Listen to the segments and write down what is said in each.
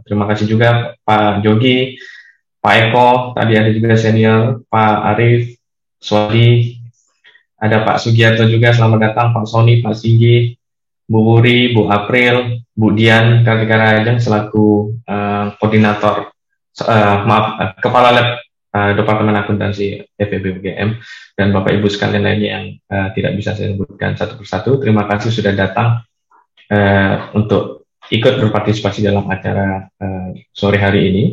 Terima kasih juga Pak Jogi, Pak Eko, tadi ada juga senior, Pak Arif, Swadi, ada Pak Sugiarto juga, selamat datang, Pak Sony, Pak Singgi, Bu Wuri, Bu April, Bu Dian, Kartika Rajang selaku koordinator, Kepala Lab Departemen Akuntansi FEB UGM, dan Bapak Ibu sekalian lainnya yang tidak bisa saya sebutkan satu persatu. Terima kasih sudah datang untuk ikut berpartisipasi dalam acara sore hari ini.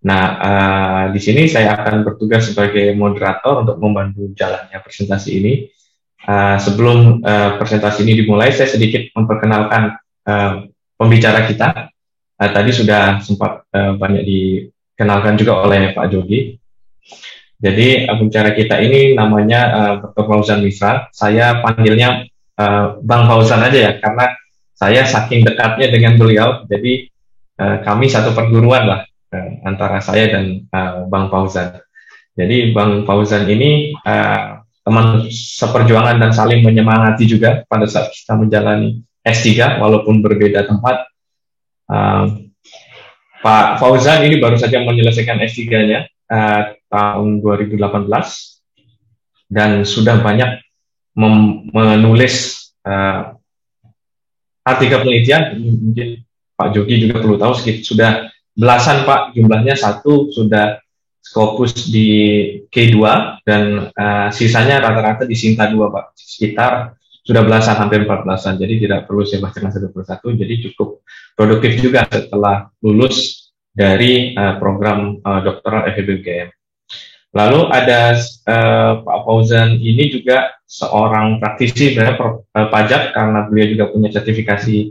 Nah, di sini saya akan bertugas sebagai moderator untuk membantu jalannya presentasi ini. Sebelum presentasi ini dimulai, saya sedikit memperkenalkan pembicara kita. Tadi sudah sempat banyak dikenalkan juga oleh Pak Jogi. Jadi pembicara kita ini namanya Dr. Fauzan Misra. Saya panggilnya Bang Fauzan aja ya, karena saya saking dekatnya dengan beliau. Jadi kami satu perguruan lah antara saya dan Bang Fauzan. Jadi Bang Fauzan ini teman seperjuangan dan saling menyemangati juga pada saat kita menjalani S3 walaupun berbeda tempat. Pak Fauzan ini baru saja menyelesaikan S3-nya tahun 2018 dan sudah banyak menulis artikel penelitian. Mungkin Pak Jogi juga perlu tahu, sudah belasan Pak, jumlahnya satu sudah Scopus di K2 dan sisanya rata-rata di Sinta 2 Pak, sekitar sudah belasan, hampir 14-an, jadi tidak perlu saya bacakan satu persatu, jadi cukup produktif juga setelah lulus dari program doktoral FEB UGM. Lalu ada Pak Fauzan ini juga seorang praktisi pajak karena beliau juga punya sertifikasi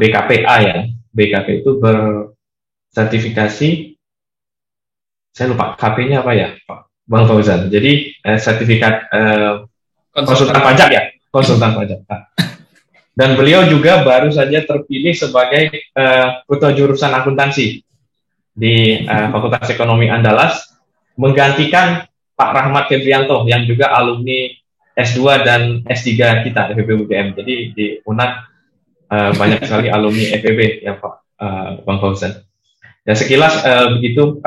BKPA ya. BKP itu bersertifikasi, saya lupa KP-nya apa ya Pak Bang Fauzan. Jadi sertifikat konsultan pajak ya, konsultan pajak. Dan beliau juga baru saja terpilih sebagai ketua jurusan akuntansi di Fakultas Ekonomi Andalas, menggantikan Pak Rahmat Febrianto yang juga alumni S2 dan S3 kita FEB UGM. Jadi di UNAD banyak sekali alumni FEB ya Pak Bang Fauzan. Dan sekilas begitu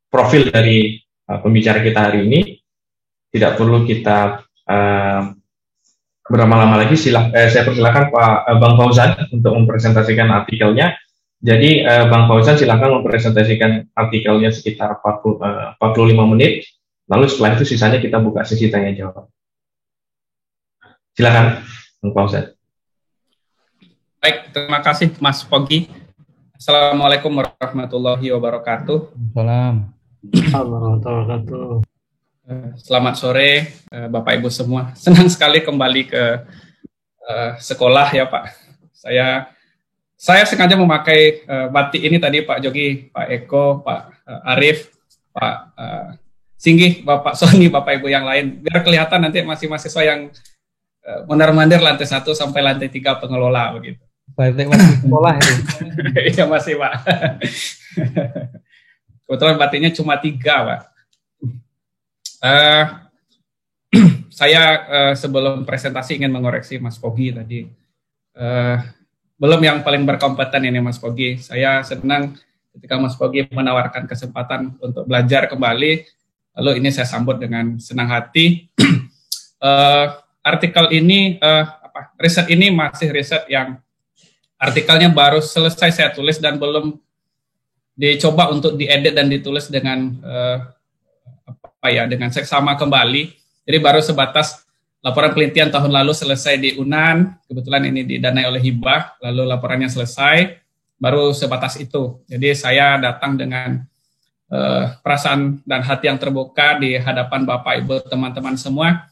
profil dari pembicara kita hari ini. Tidak perlu kita berlama-lama lagi. Saya persilakan Pak Bang Fauzan untuk mempresentasikan artikelnya. Jadi Bang Fauzan silakan mempresentasikan artikelnya sekitar 45 menit. Lalu setelah itu sisanya kita buka sesi tanya jawab. Silakan Bang Fauzan. Baik, terima kasih Mas Pogi. Assalamualaikum warahmatullahi wabarakatuh. Assalamualaikum. Selamat sore Bapak Ibu semua. Senang sekali kembali ke sekolah ya Pak. Saya sengaja memakai batik ini tadi Pak Jogi, Pak Eko, Pak Arif, Pak Singgi, Bapak Sony, Bapak Ibu yang lain. Biar kelihatan nanti masih mahasiswa yang mondar-mandir lantai 1 sampai lantai 3 pengelola begitu. Masih sekolah itu. Iya masih Pak. Kebetulan batiknya cuma 3 Pak. Saya sebelum presentasi ingin mengoreksi Mas Pogi tadi. Belum yang paling berkompeten ini Mas Pogi. Saya senang ketika Mas Pogi menawarkan kesempatan untuk belajar kembali. Lalu ini saya sambut dengan senang hati. Artikel ini, riset ini masih riset yang artikelnya baru selesai saya tulis dan belum dicoba untuk diedit dan ditulis dengan dengan seksama kembali. Jadi baru sebatas laporan penelitian tahun lalu selesai di UNAN, kebetulan ini didanai oleh hibah, lalu laporannya selesai, baru sebatas itu. Jadi saya datang dengan perasaan dan hati yang terbuka di hadapan Bapak Ibu teman-teman semua.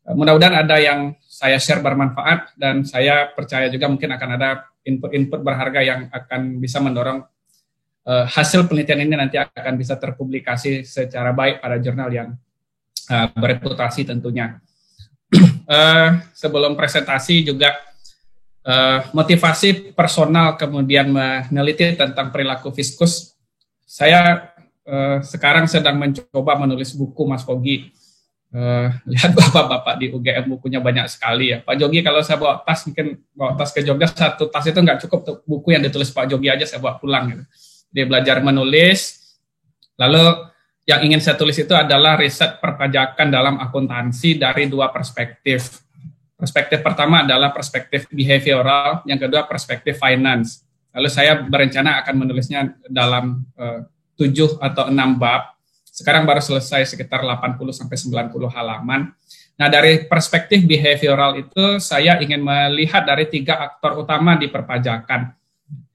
Mudah-mudahan ada yang saya share bermanfaat dan saya percaya juga mungkin akan ada input-input berharga yang akan bisa mendorong hasil penelitian ini nanti akan bisa terpublikasi secara baik pada jurnal yang bereputasi tentunya. Sebelum presentasi juga motivasi personal kemudian meneliti tentang perilaku fiskus. Saya sekarang sedang mencoba menulis buku Mas Pogi. Lihat bapak-bapak di UGM bukunya banyak sekali ya. Pak Jogi kalau saya bawa tas, mungkin bawa tas ke Jogja, satu tas itu nggak cukup tuh, buku yang ditulis Pak Jogi aja saya bawa pulang gitu. Dia belajar menulis. Lalu yang ingin saya tulis itu adalah riset perpajakan dalam akuntansi dari dua perspektif. Perspektif pertama adalah perspektif behavioral, yang kedua perspektif finance. Lalu saya berencana akan menulisnya dalam 7 atau 6 bab. Sekarang baru selesai sekitar 80-90 halaman. Nah, dari perspektif behavioral itu saya ingin melihat dari 3 aktor utama di perpajakan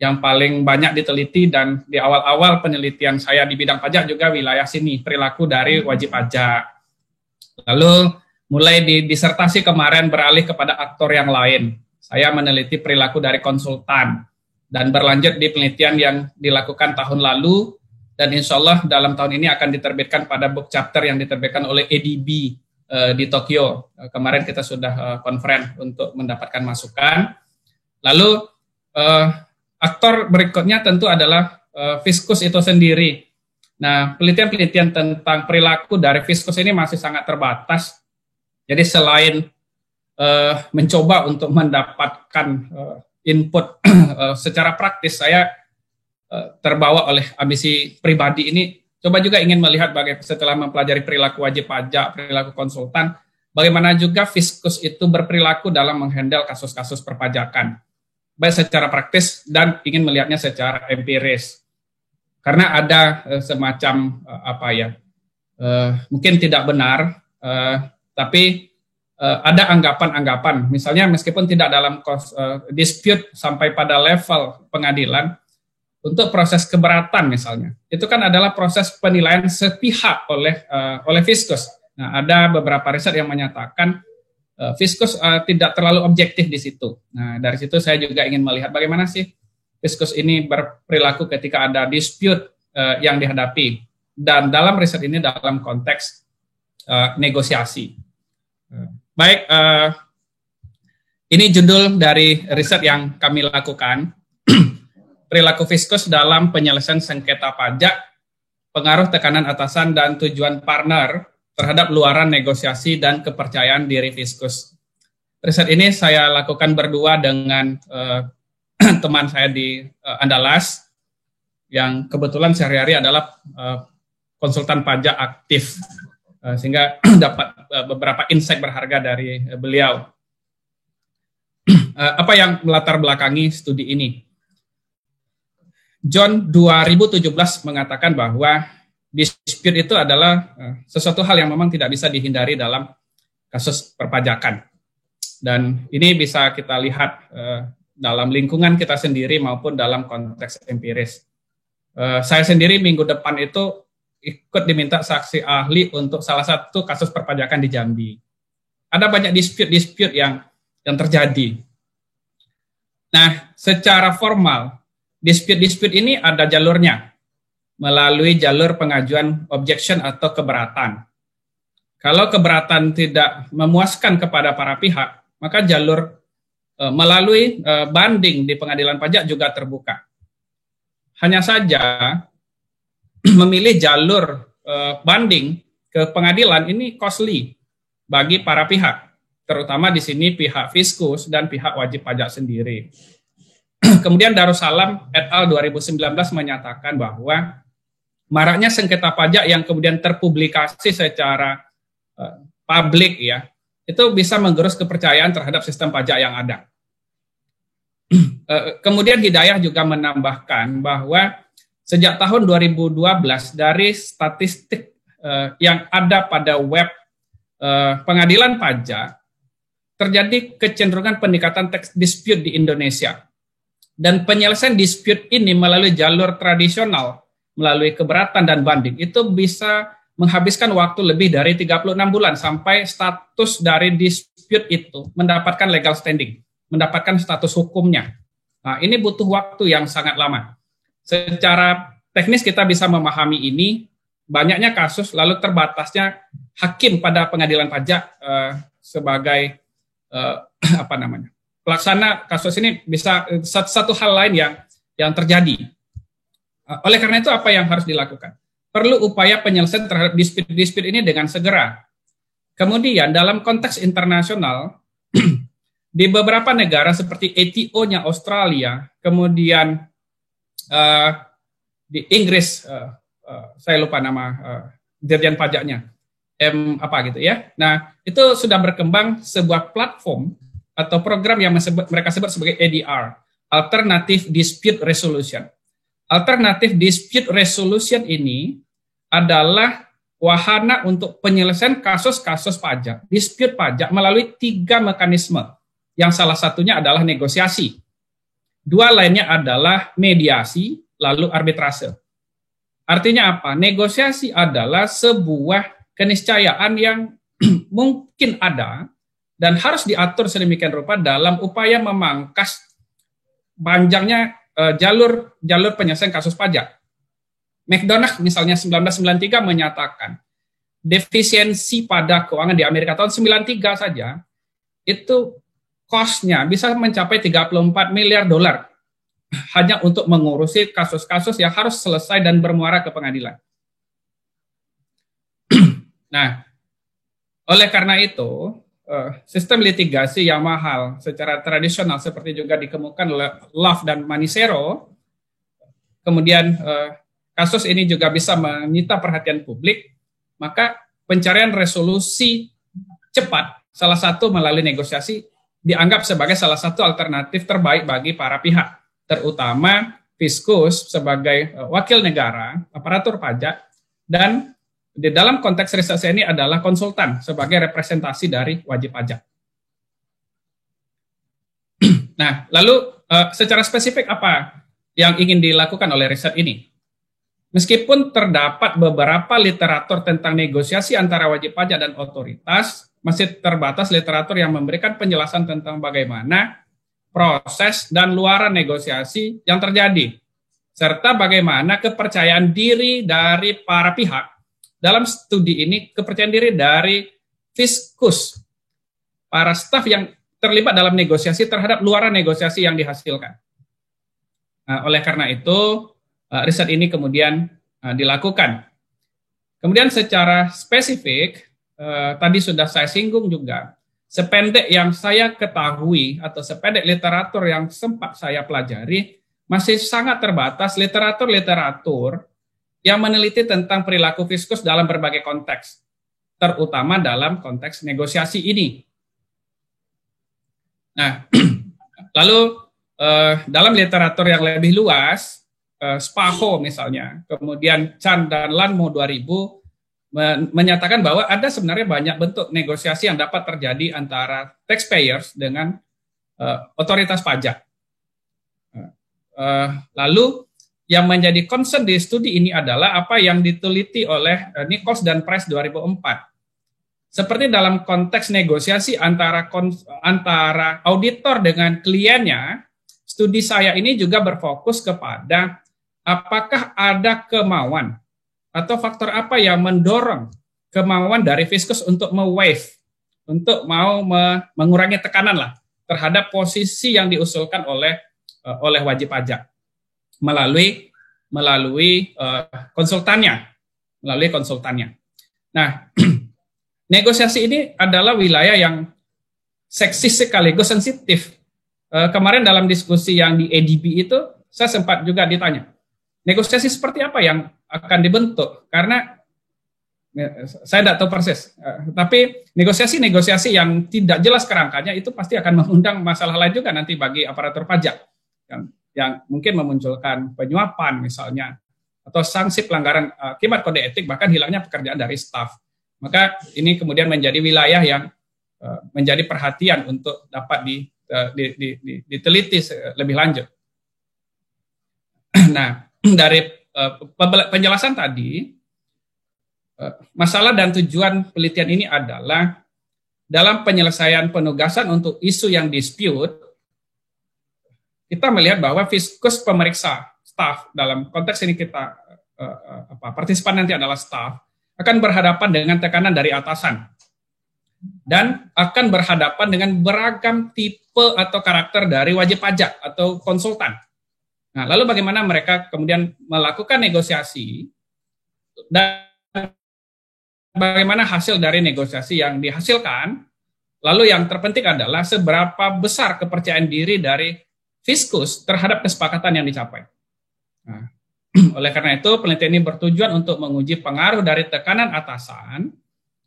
yang paling banyak diteliti, dan di awal-awal penelitian saya di bidang pajak juga wilayah sini, perilaku dari wajib pajak. Lalu mulai di disertasi kemarin beralih kepada aktor yang lain. Saya meneliti perilaku dari konsultan dan berlanjut di penelitian yang dilakukan tahun lalu. Dan insya Allah dalam tahun ini akan diterbitkan pada book chapter yang diterbitkan oleh ADB di Tokyo. Kemarin kita sudah konferen untuk mendapatkan masukan. Lalu aktor berikutnya tentu adalah Fiskus itu sendiri. Nah, penelitian-penelitian tentang perilaku dari Fiskus ini masih sangat terbatas. Jadi selain mencoba untuk mendapatkan input secara praktis, saya terbawa oleh ambisi pribadi ini, coba juga ingin melihat bagaimana setelah mempelajari perilaku wajib pajak, perilaku konsultan, bagaimana juga Fiskus itu berperilaku dalam menghandle kasus-kasus perpajakan, baik secara praktis dan ingin melihatnya secara empiris. Karena ada semacam mungkin tidak benar, tapi ada anggapan-anggapan, misalnya meskipun tidak dalam dispute sampai pada level pengadilan, untuk proses keberatan misalnya, itu kan adalah proses penilaian sepihak oleh Fiskus. Nah, ada beberapa riset yang menyatakan Fiskus tidak terlalu objektif di situ. Nah, dari situ saya juga ingin melihat bagaimana sih Fiskus ini berperilaku ketika ada dispute yang dihadapi, dan dalam riset ini dalam konteks negosiasi. Baik, ini judul dari riset yang kami lakukan. Perilaku Fiskus dalam penyelesaian sengketa pajak, pengaruh tekanan atasan dan tujuan partner terhadap luaran negosiasi dan kepercayaan diri Fiskus. Riset ini saya lakukan berdua dengan teman saya di Andalas, yang kebetulan sehari-hari adalah konsultan pajak aktif, sehingga dapat beberapa insight berharga dari beliau. Apa yang melatar belakangi studi ini? John 2017 mengatakan bahwa dispute itu adalah sesuatu hal yang memang tidak bisa dihindari dalam kasus perpajakan. Dan ini bisa kita lihat dalam lingkungan kita sendiri maupun dalam konteks empiris. Saya sendiri minggu depan itu ikut diminta saksi ahli untuk salah satu kasus perpajakan di Jambi. Ada banyak dispute yang terjadi. Nah, secara formal, dispute ini ada jalurnya, melalui jalur pengajuan objection atau keberatan. Kalau keberatan tidak memuaskan kepada para pihak, maka jalur melalui banding di pengadilan pajak juga terbuka. Hanya saja memilih jalur banding ke pengadilan ini costly bagi para pihak, terutama di sini pihak Fiskus dan pihak wajib pajak sendiri. Kemudian Darussalam et al. 2019 menyatakan bahwa maraknya sengketa pajak yang kemudian terpublikasi secara publik ya, itu bisa menggerus kepercayaan terhadap sistem pajak yang ada. Kemudian Hidayah juga menambahkan bahwa sejak tahun 2012 dari statistik yang ada pada web pengadilan pajak, terjadi kecenderungan peningkatan tax dispute di Indonesia. Dan penyelesaian dispute ini melalui jalur tradisional, melalui keberatan dan banding, itu bisa menghabiskan waktu lebih dari 36 bulan sampai status dari dispute itu mendapatkan legal standing, mendapatkan status hukumnya. Nah, ini butuh waktu yang sangat lama. Secara teknis kita bisa memahami ini, banyaknya kasus lalu terbatasnya hakim pada pengadilan pajak sebagai pelaksana kasus ini bisa satu hal lain yang terjadi. Oleh karena itu apa yang harus dilakukan? Perlu upaya penyelesaian terhadap dispute ini dengan segera. Kemudian dalam konteks internasional, di beberapa negara seperti ETO-nya Australia, kemudian di Inggris, saya lupa nama dirjen pajaknya, apa gitu ya. Nah, itu sudah berkembang sebuah platform atau program yang mereka sebut sebagai ADR, Alternative Dispute Resolution. Alternative Dispute Resolution ini adalah wahana untuk penyelesaian kasus-kasus pajak, dispute pajak melalui 3 mekanisme. Yang salah satunya adalah negosiasi. 2 lainnya adalah mediasi, lalu arbitrase. Artinya apa? Negosiasi adalah sebuah keniscayaan yang mungkin ada dan harus diatur sedemikian rupa dalam upaya memangkas panjangnya jalur penyelesaian kasus pajak. McDonagh misalnya 1993 menyatakan defisiensi pada keuangan di Amerika tahun 93 saja itu cost-nya bisa mencapai 34 miliar dolar hanya untuk mengurusi kasus-kasus yang harus selesai dan bermuara ke pengadilan. Nah, oleh karena itu, sistem litigasi yang mahal secara tradisional seperti juga dikemukakan oleh Love dan Manicero, kemudian kasus ini juga bisa menyita perhatian publik, maka pencarian resolusi cepat, salah satu melalui negosiasi, dianggap sebagai salah satu alternatif terbaik bagi para pihak, terutama fiskus sebagai wakil negara, aparatur pajak, dan di dalam konteks reses ini adalah konsultan sebagai representasi dari wajib pajak. Nah, lalu secara spesifik apa yang ingin dilakukan oleh riset ini? Meskipun terdapat beberapa literatur tentang negosiasi antara wajib pajak dan otoritas, masih terbatas literatur yang memberikan penjelasan tentang bagaimana proses dan luaran negosiasi yang terjadi, serta bagaimana kepercayaan diri dari para pihak. Dalam studi ini, kepercayaan diri dari fiskus, para staf yang terlibat dalam negosiasi terhadap luaran negosiasi yang dihasilkan. Nah, oleh karena itu, riset ini kemudian dilakukan. Kemudian secara spesifik, tadi sudah saya singgung juga, sependek yang saya ketahui atau sependek literatur yang sempat saya pelajari, masih sangat terbatas literatur-literatur yang meneliti tentang perilaku fiskus dalam berbagai konteks, terutama dalam konteks negosiasi ini. Nah, lalu dalam literatur yang lebih luas, Spaho misalnya, kemudian Chan dan Lanmo 2000 menyatakan bahwa ada sebenarnya banyak bentuk negosiasi yang dapat terjadi antara taxpayers dengan otoritas pajak. Lalu yang menjadi concern di studi ini adalah apa yang diteliti oleh Nichols dan Price 2004. Seperti dalam konteks negosiasi antara auditor dengan kliennya, studi saya ini juga berfokus kepada apakah ada kemauan atau faktor apa yang mendorong kemauan dari fiskus untuk me-waive, untuk mau mengurangi tekanan lah terhadap posisi yang diusulkan oleh wajib pajak melalui konsultannya. Nah, negosiasi ini adalah wilayah yang seksis sekaligus sensitif. Kemarin dalam diskusi yang di ADB itu, saya sempat juga ditanya, negosiasi seperti apa yang akan dibentuk? Karena saya tidak tahu persis, tapi negosiasi yang tidak jelas kerangkanya itu pasti akan mengundang masalah lain juga nanti bagi aparatur pajak yang mungkin memunculkan penyuapan misalnya, atau sanksi pelanggaran akibat kode etik, bahkan hilangnya pekerjaan dari staf. Maka ini kemudian menjadi wilayah yang menjadi perhatian untuk dapat diteliti lebih lanjut. Nah, dari penjelasan tadi, masalah dan tujuan penelitian ini adalah dalam penyelesaian penugasan untuk isu yang dispute, kita melihat bahwa fiskus pemeriksa staf, dalam konteks ini kita partisipan nanti adalah staf, akan berhadapan dengan tekanan dari atasan dan akan berhadapan dengan beragam tipe atau karakter dari wajib pajak atau konsultan. Nah, lalu bagaimana mereka kemudian melakukan negosiasi dan bagaimana hasil dari negosiasi yang dihasilkan. Lalu yang terpenting adalah seberapa besar kepercayaan diri dari Fiskus terhadap kesepakatan yang dicapai. Nah, oleh karena itu, penelitian ini bertujuan untuk menguji pengaruh dari tekanan atasan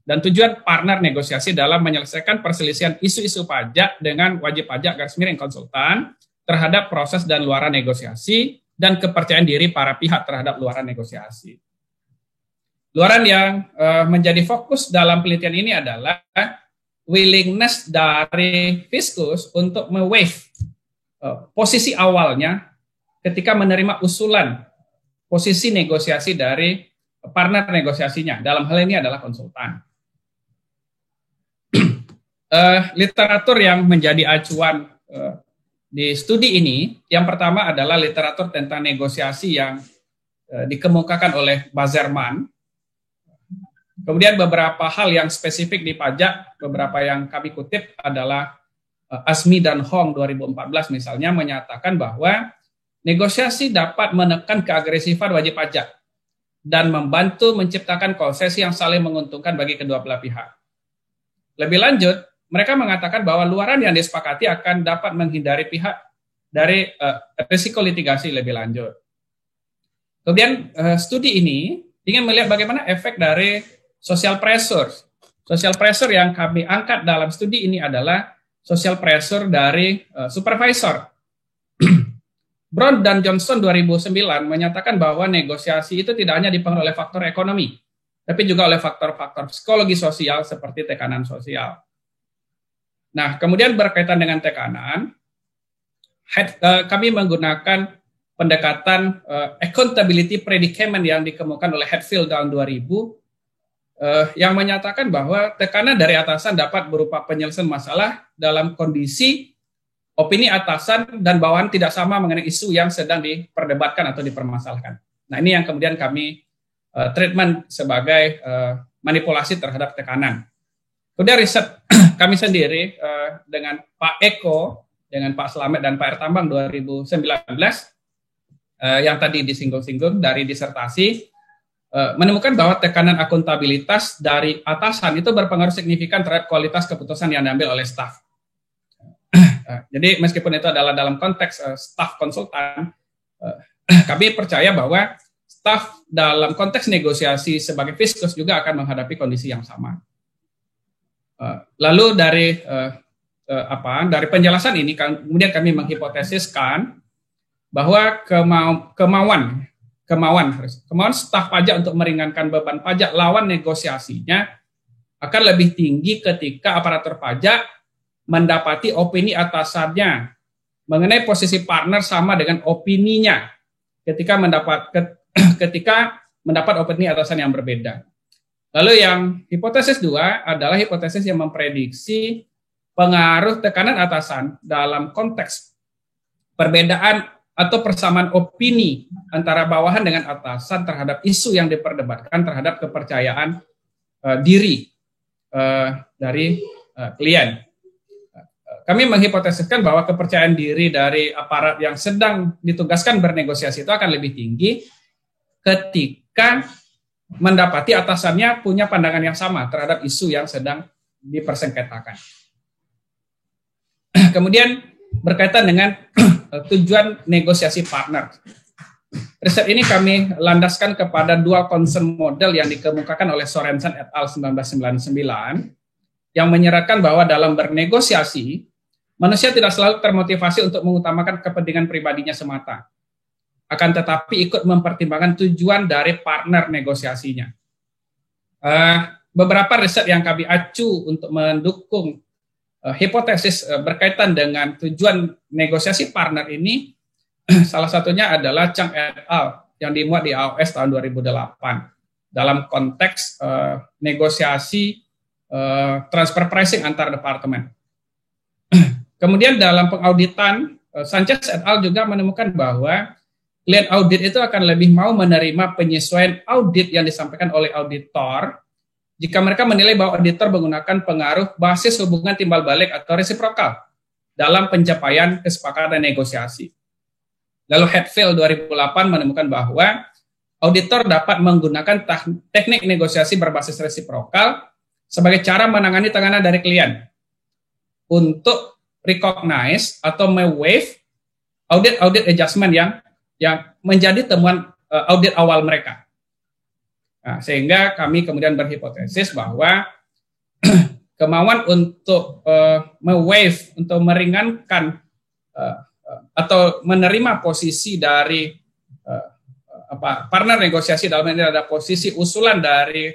dan tujuan partner negosiasi dalam menyelesaikan perselisihan isu-isu pajak dengan wajib pajak / konsultan terhadap proses dan luaran negosiasi dan kepercayaan diri para pihak terhadap luaran negosiasi. Luaran yang menjadi fokus dalam penelitian ini adalah willingness dari Fiskus untuk me-waive posisi awalnya ketika menerima usulan posisi negosiasi dari partner negosiasinya. Dalam hal ini adalah konsultan. Literatur yang menjadi acuan di studi ini, yang pertama adalah literatur tentang negosiasi yang dikemukakan oleh Bazerman. Kemudian beberapa hal yang spesifik di pajak, beberapa yang kami kutip adalah Asmi dan Hong 2014 misalnya menyatakan bahwa negosiasi dapat menekan keagresifan wajib pajak dan membantu menciptakan konsesi yang saling menguntungkan bagi kedua belah pihak. Lebih lanjut, mereka mengatakan bahwa luaran yang disepakati akan dapat menghindari pihak dari risiko litigasi lebih lanjut. Kemudian studi ini ingin melihat bagaimana efek dari social pressure. Social pressure yang kami angkat dalam studi ini adalah social pressure dari supervisor. Brown dan Johnson 2009 menyatakan bahwa negosiasi itu tidak hanya dipengaruhi oleh faktor ekonomi, tapi juga oleh faktor-faktor psikologi sosial seperti tekanan sosial. Nah, kemudian berkaitan dengan tekanan, kami menggunakan pendekatan accountability predicament yang dikemukakan oleh Hatfield tahun 2000, yang menyatakan bahwa tekanan dari atasan dapat berupa penyelesaian masalah dalam kondisi opini atasan dan bawahan tidak sama mengenai isu yang sedang diperdebatkan atau dipermasalahkan. Nah, ini yang kemudian kami treatment sebagai manipulasi terhadap tekanan. Kemudian riset kami sendiri dengan Pak Eko, dengan Pak Slamet dan Pak Ertambang 2019, yang tadi disinggung-singgung dari disertasi, menemukan bahwa tekanan akuntabilitas dari atasan itu berpengaruh signifikan terhadap kualitas keputusan yang diambil oleh staf. Jadi meskipun itu adalah dalam konteks staf konsultan, kami percaya bahwa staf dalam konteks negosiasi sebagai Fiskus juga akan menghadapi kondisi yang sama. Lalu dari penjelasan ini kemudian kami menghipotesiskan bahwa kemauan staf pajak untuk meringankan beban pajak lawan negosiasinya akan lebih tinggi ketika aparatur pajak mendapati opini atasannya mengenai posisi partner sama dengan opininya ketika mendapat opini atasan yang berbeda. Lalu yang hipotesis 2 adalah hipotesis yang memprediksi pengaruh tekanan atasan dalam konteks perbedaan atau persamaan opini antara bawahan dengan atasan terhadap isu yang diperdebatkan terhadap kepercayaan diri dari klien. Kami menghipotesiskan bahwa kepercayaan diri dari aparat yang sedang ditugaskan bernegosiasi itu akan lebih tinggi ketika mendapati atasannya punya pandangan yang sama terhadap isu yang sedang dipersengketakan. Kemudian berkaitan dengan tujuan negosiasi partner. Riset ini kami landaskan kepada dual concern model yang dikemukakan oleh Sorensen et al. 1999 yang menyeratkan bahwa dalam bernegosiasi, manusia tidak selalu termotivasi untuk mengutamakan kepentingan pribadinya semata, akan tetapi ikut mempertimbangkan tujuan dari partner negosiasinya. Beberapa riset yang kami acu untuk mendukung hipotesis berkaitan dengan tujuan negosiasi partner ini, salah satunya adalah Chang et al. Yang dimuat di AOS tahun 2008 dalam konteks negosiasi transfer pricing antar departemen. Kemudian dalam pengauditan, Sanchez et al. Juga menemukan bahwa klien audit itu akan lebih mau menerima penyesuaian audit yang disampaikan oleh auditor jika mereka menilai bahwa auditor menggunakan pengaruh basis hubungan timbal balik atau resiprokal dalam pencapaian kesepakatan negosiasi. Lalu Hatfield 2008 menemukan bahwa auditor dapat menggunakan teknik negosiasi berbasis resiprokal sebagai cara menangani tekanan dari klien untuk recognize atau waive audit adjustment yang menjadi temuan audit awal mereka. Nah, sehingga kami kemudian berhipotesis bahwa kemauan untuk waive, untuk meringankan atau menerima posisi dari partner negosiasi, dalam ini ada posisi usulan dari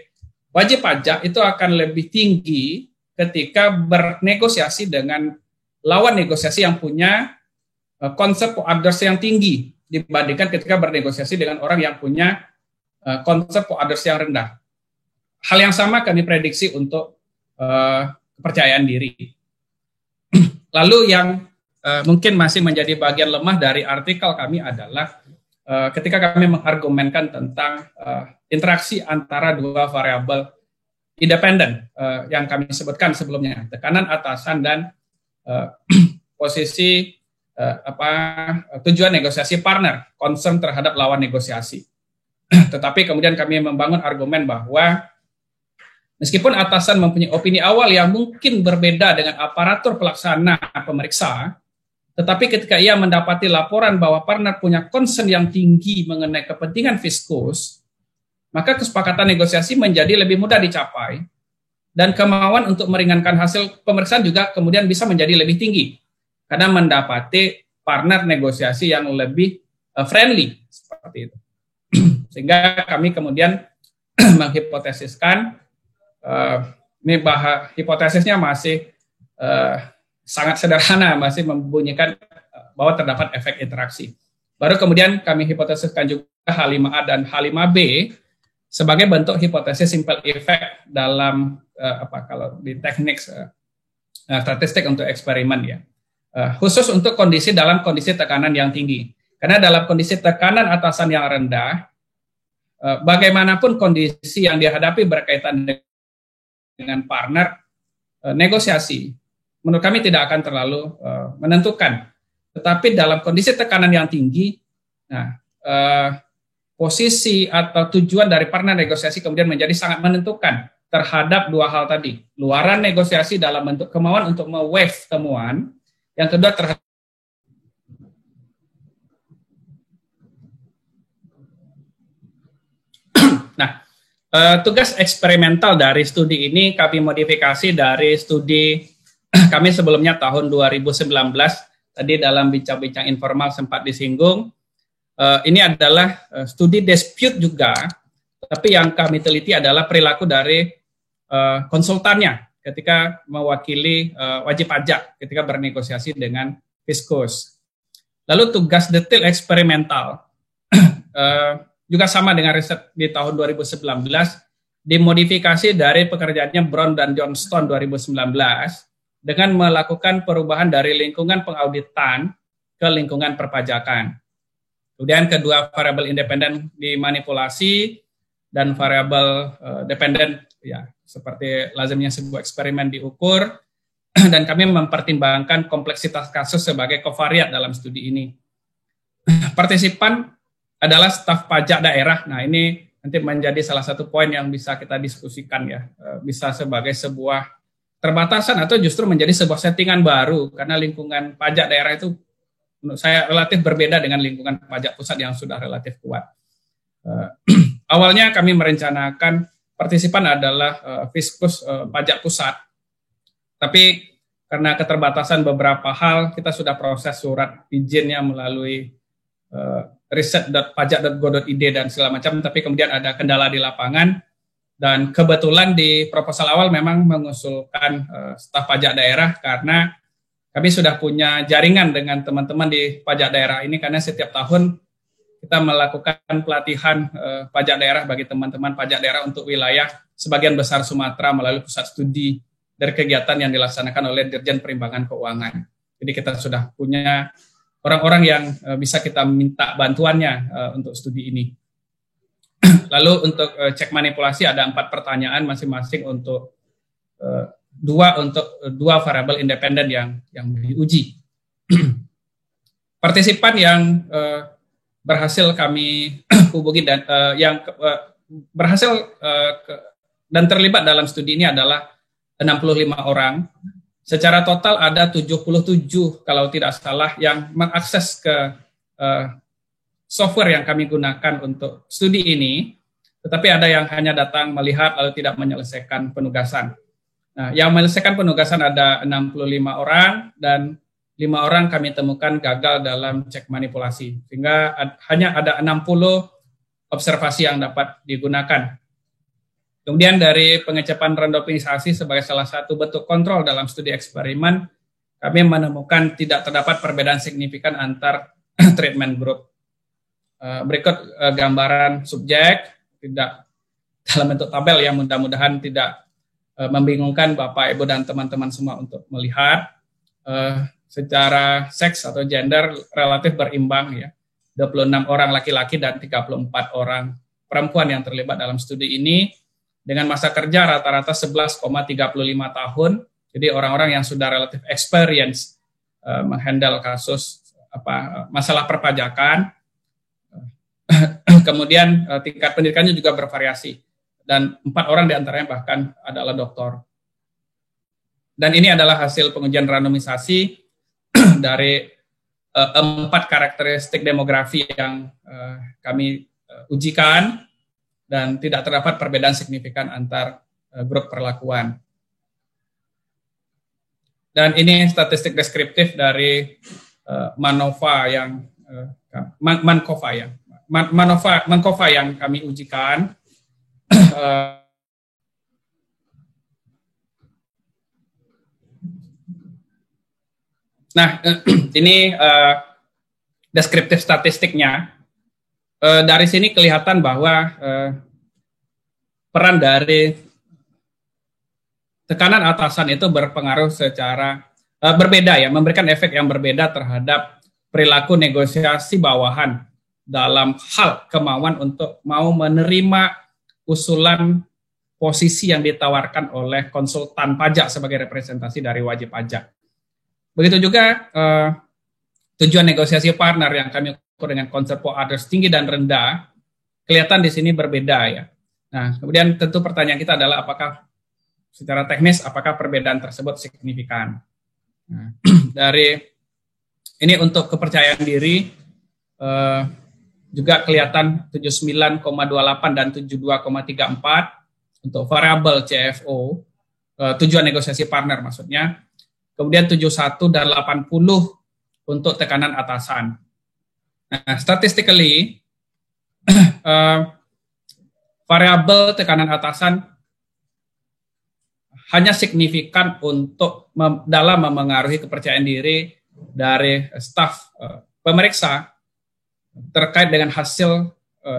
wajib pajak itu akan lebih tinggi ketika bernegosiasi dengan lawan negosiasi yang punya konsep others yang tinggi dibandingkan ketika bernegosiasi dengan orang yang punya konsep others yang rendah. Hal yang sama kami prediksi untuk kepercayaan diri. Lalu yang mungkin masih menjadi bagian lemah dari artikel kami adalah ketika kami mengargumenkan tentang interaksi antara dua variabel independen yang kami sebutkan sebelumnya, tekanan atasan dan posisi tujuan negosiasi partner, concern terhadap lawan negosiasi. Tetapi kemudian kami membangun argumen bahwa meskipun atasan mempunyai opini awal yang mungkin berbeda dengan aparatur pelaksana pemeriksa, tetapi ketika ia mendapati laporan bahwa partner punya concern yang tinggi mengenai kepentingan fiskus, maka kesepakatan negosiasi menjadi lebih mudah dicapai dan kemauan untuk meringankan hasil pemeriksaan juga kemudian bisa menjadi lebih tinggi karena mendapati partner negosiasi yang lebih friendly seperti itu. Sehingga kami kemudian menghipotesiskan, ini hipotesisnya masih sangat sederhana, masih membunyikan bahwa terdapat efek interaksi. Baru kemudian kami hipotesiskan juga H5A dan H5B sebagai bentuk hipotesis simple effect dalam kalau di teknik statistik untuk eksperimen ya. Khusus untuk dalam kondisi tekanan yang tinggi. Karena dalam kondisi tekanan atasan yang rendah, bagaimanapun kondisi yang dihadapi berkaitan dengan partner negosiasi, menurut kami tidak akan terlalu menentukan. Tetapi dalam kondisi tekanan yang tinggi, posisi atau tujuan dari partner negosiasi kemudian menjadi sangat menentukan terhadap dua hal tadi. Luaran negosiasi dalam bentuk kemauan untuk me-waive temuan, yang kedua terhadap tugas eksperimental dari studi ini kami modifikasi dari studi kami sebelumnya tahun 2019, tadi dalam bincang-bincang informal sempat disinggung. Ini adalah studi dispute juga, tapi yang kami teliti adalah perilaku dari konsultannya ketika mewakili wajib pajak ketika bernegosiasi dengan fiskus. Lalu tugas detail eksperimental juga sama dengan riset di tahun 2019, dimodifikasi dari pekerjaannya Brown dan Johnston 2019 dengan melakukan perubahan dari lingkungan pengauditan ke lingkungan perpajakan. Kemudian kedua variabel independen dimanipulasi dan variabel dependen ya seperti lazimnya sebuah eksperimen diukur dan kami mempertimbangkan kompleksitas kasus sebagai kovariat dalam studi ini. Partisipan adalah staf pajak daerah. Nah, ini nanti menjadi salah satu poin yang bisa kita diskusikan ya. Bisa sebagai sebuah terbatasan atau justru menjadi sebuah settingan baru karena lingkungan pajak daerah itu menurut saya relatif berbeda dengan lingkungan pajak pusat yang sudah relatif kuat. Awalnya kami merencanakan partisipan adalah fiskus pajak pusat. Tapi karena keterbatasan beberapa hal, kita sudah proses surat izinnya melalui riset.pajak.go.id dan segala macam, tapi kemudian ada kendala di lapangan, dan kebetulan di proposal awal memang mengusulkan staf pajak daerah karena kami sudah punya jaringan dengan teman-teman di pajak daerah ini, karena setiap tahun kita melakukan pelatihan pajak daerah bagi teman-teman pajak daerah untuk wilayah sebagian besar Sumatera melalui pusat studi dari kegiatan yang dilaksanakan oleh Dirjen Perimbangan Keuangan. Jadi kita sudah punya orang-orang yang bisa kita minta bantuannya untuk studi ini. Lalu untuk cek manipulasi ada 4 pertanyaan masing-masing untuk dua variabel independen yang diuji. Partisipan yang berhasil kami hubungi dan berhasil dan terlibat dalam studi ini adalah 65 orang. Secara total ada 77 kalau tidak salah yang mengakses ke software yang kami gunakan untuk studi ini, tetapi ada yang hanya datang melihat lalu tidak menyelesaikan penugasan. Nah, yang menyelesaikan penugasan ada 65 orang dan 5 orang kami temukan gagal dalam cek manipulasi, sehingga hanya ada 60 observasi yang dapat digunakan. Kemudian dari pengecepan randomisasi sebagai salah satu bentuk kontrol dalam studi eksperimen, kami menemukan tidak terdapat perbedaan signifikan antar treatment group. Berikut gambaran subjek, tidak dalam bentuk tabel yang mudah-mudahan tidak membingungkan Bapak, Ibu, dan teman-teman semua untuk melihat. Secara seks atau gender relatif berimbang ya. 26 orang laki-laki dan 34 orang perempuan yang terlibat dalam studi ini dengan masa kerja rata-rata 11,35 tahun. Jadi orang-orang yang sudah relatif experience menghandle kasus masalah perpajakan. Kemudian tingkat pendidikannya juga bervariasi dan 4 orang diantaranya bahkan adalah doktor. Dan ini adalah hasil pengujian randomisasi dari 4 karakteristik demografi yang kami ujikan dan tidak terdapat perbedaan signifikan antar grup perlakuan. Dan ini statistik deskriptif dari Mankova yang kami ujikan. Nah, ini deskriptif statistiknya. Dari sini kelihatan bahwa peran dari tekanan atasan itu berpengaruh secara berbeda ya, memberikan efek yang berbeda terhadap perilaku negosiasi bawahan dalam hal kemauan untuk mau menerima usulan posisi yang ditawarkan oleh konsultan pajak sebagai representasi dari wajib pajak. Begitu juga tujuan negosiasi partner yang kami ukur dengan konsep others tinggi dan rendah, kelihatan di sini berbeda ya. Nah, kemudian tentu pertanyaan kita adalah apakah secara teknis apakah perbedaan tersebut signifikan. Nah, dari ini untuk kepercayaan diri juga kelihatan 79,28 dan 72,34 untuk variabel CFO, tujuan negosiasi partner maksudnya. Kemudian 71 dan 80 untuk tekanan atasan. Nah, statistically, variabel tekanan atasan hanya signifikan untuk dalam memengaruhi kepercayaan diri dari staf pemeriksa terkait dengan hasil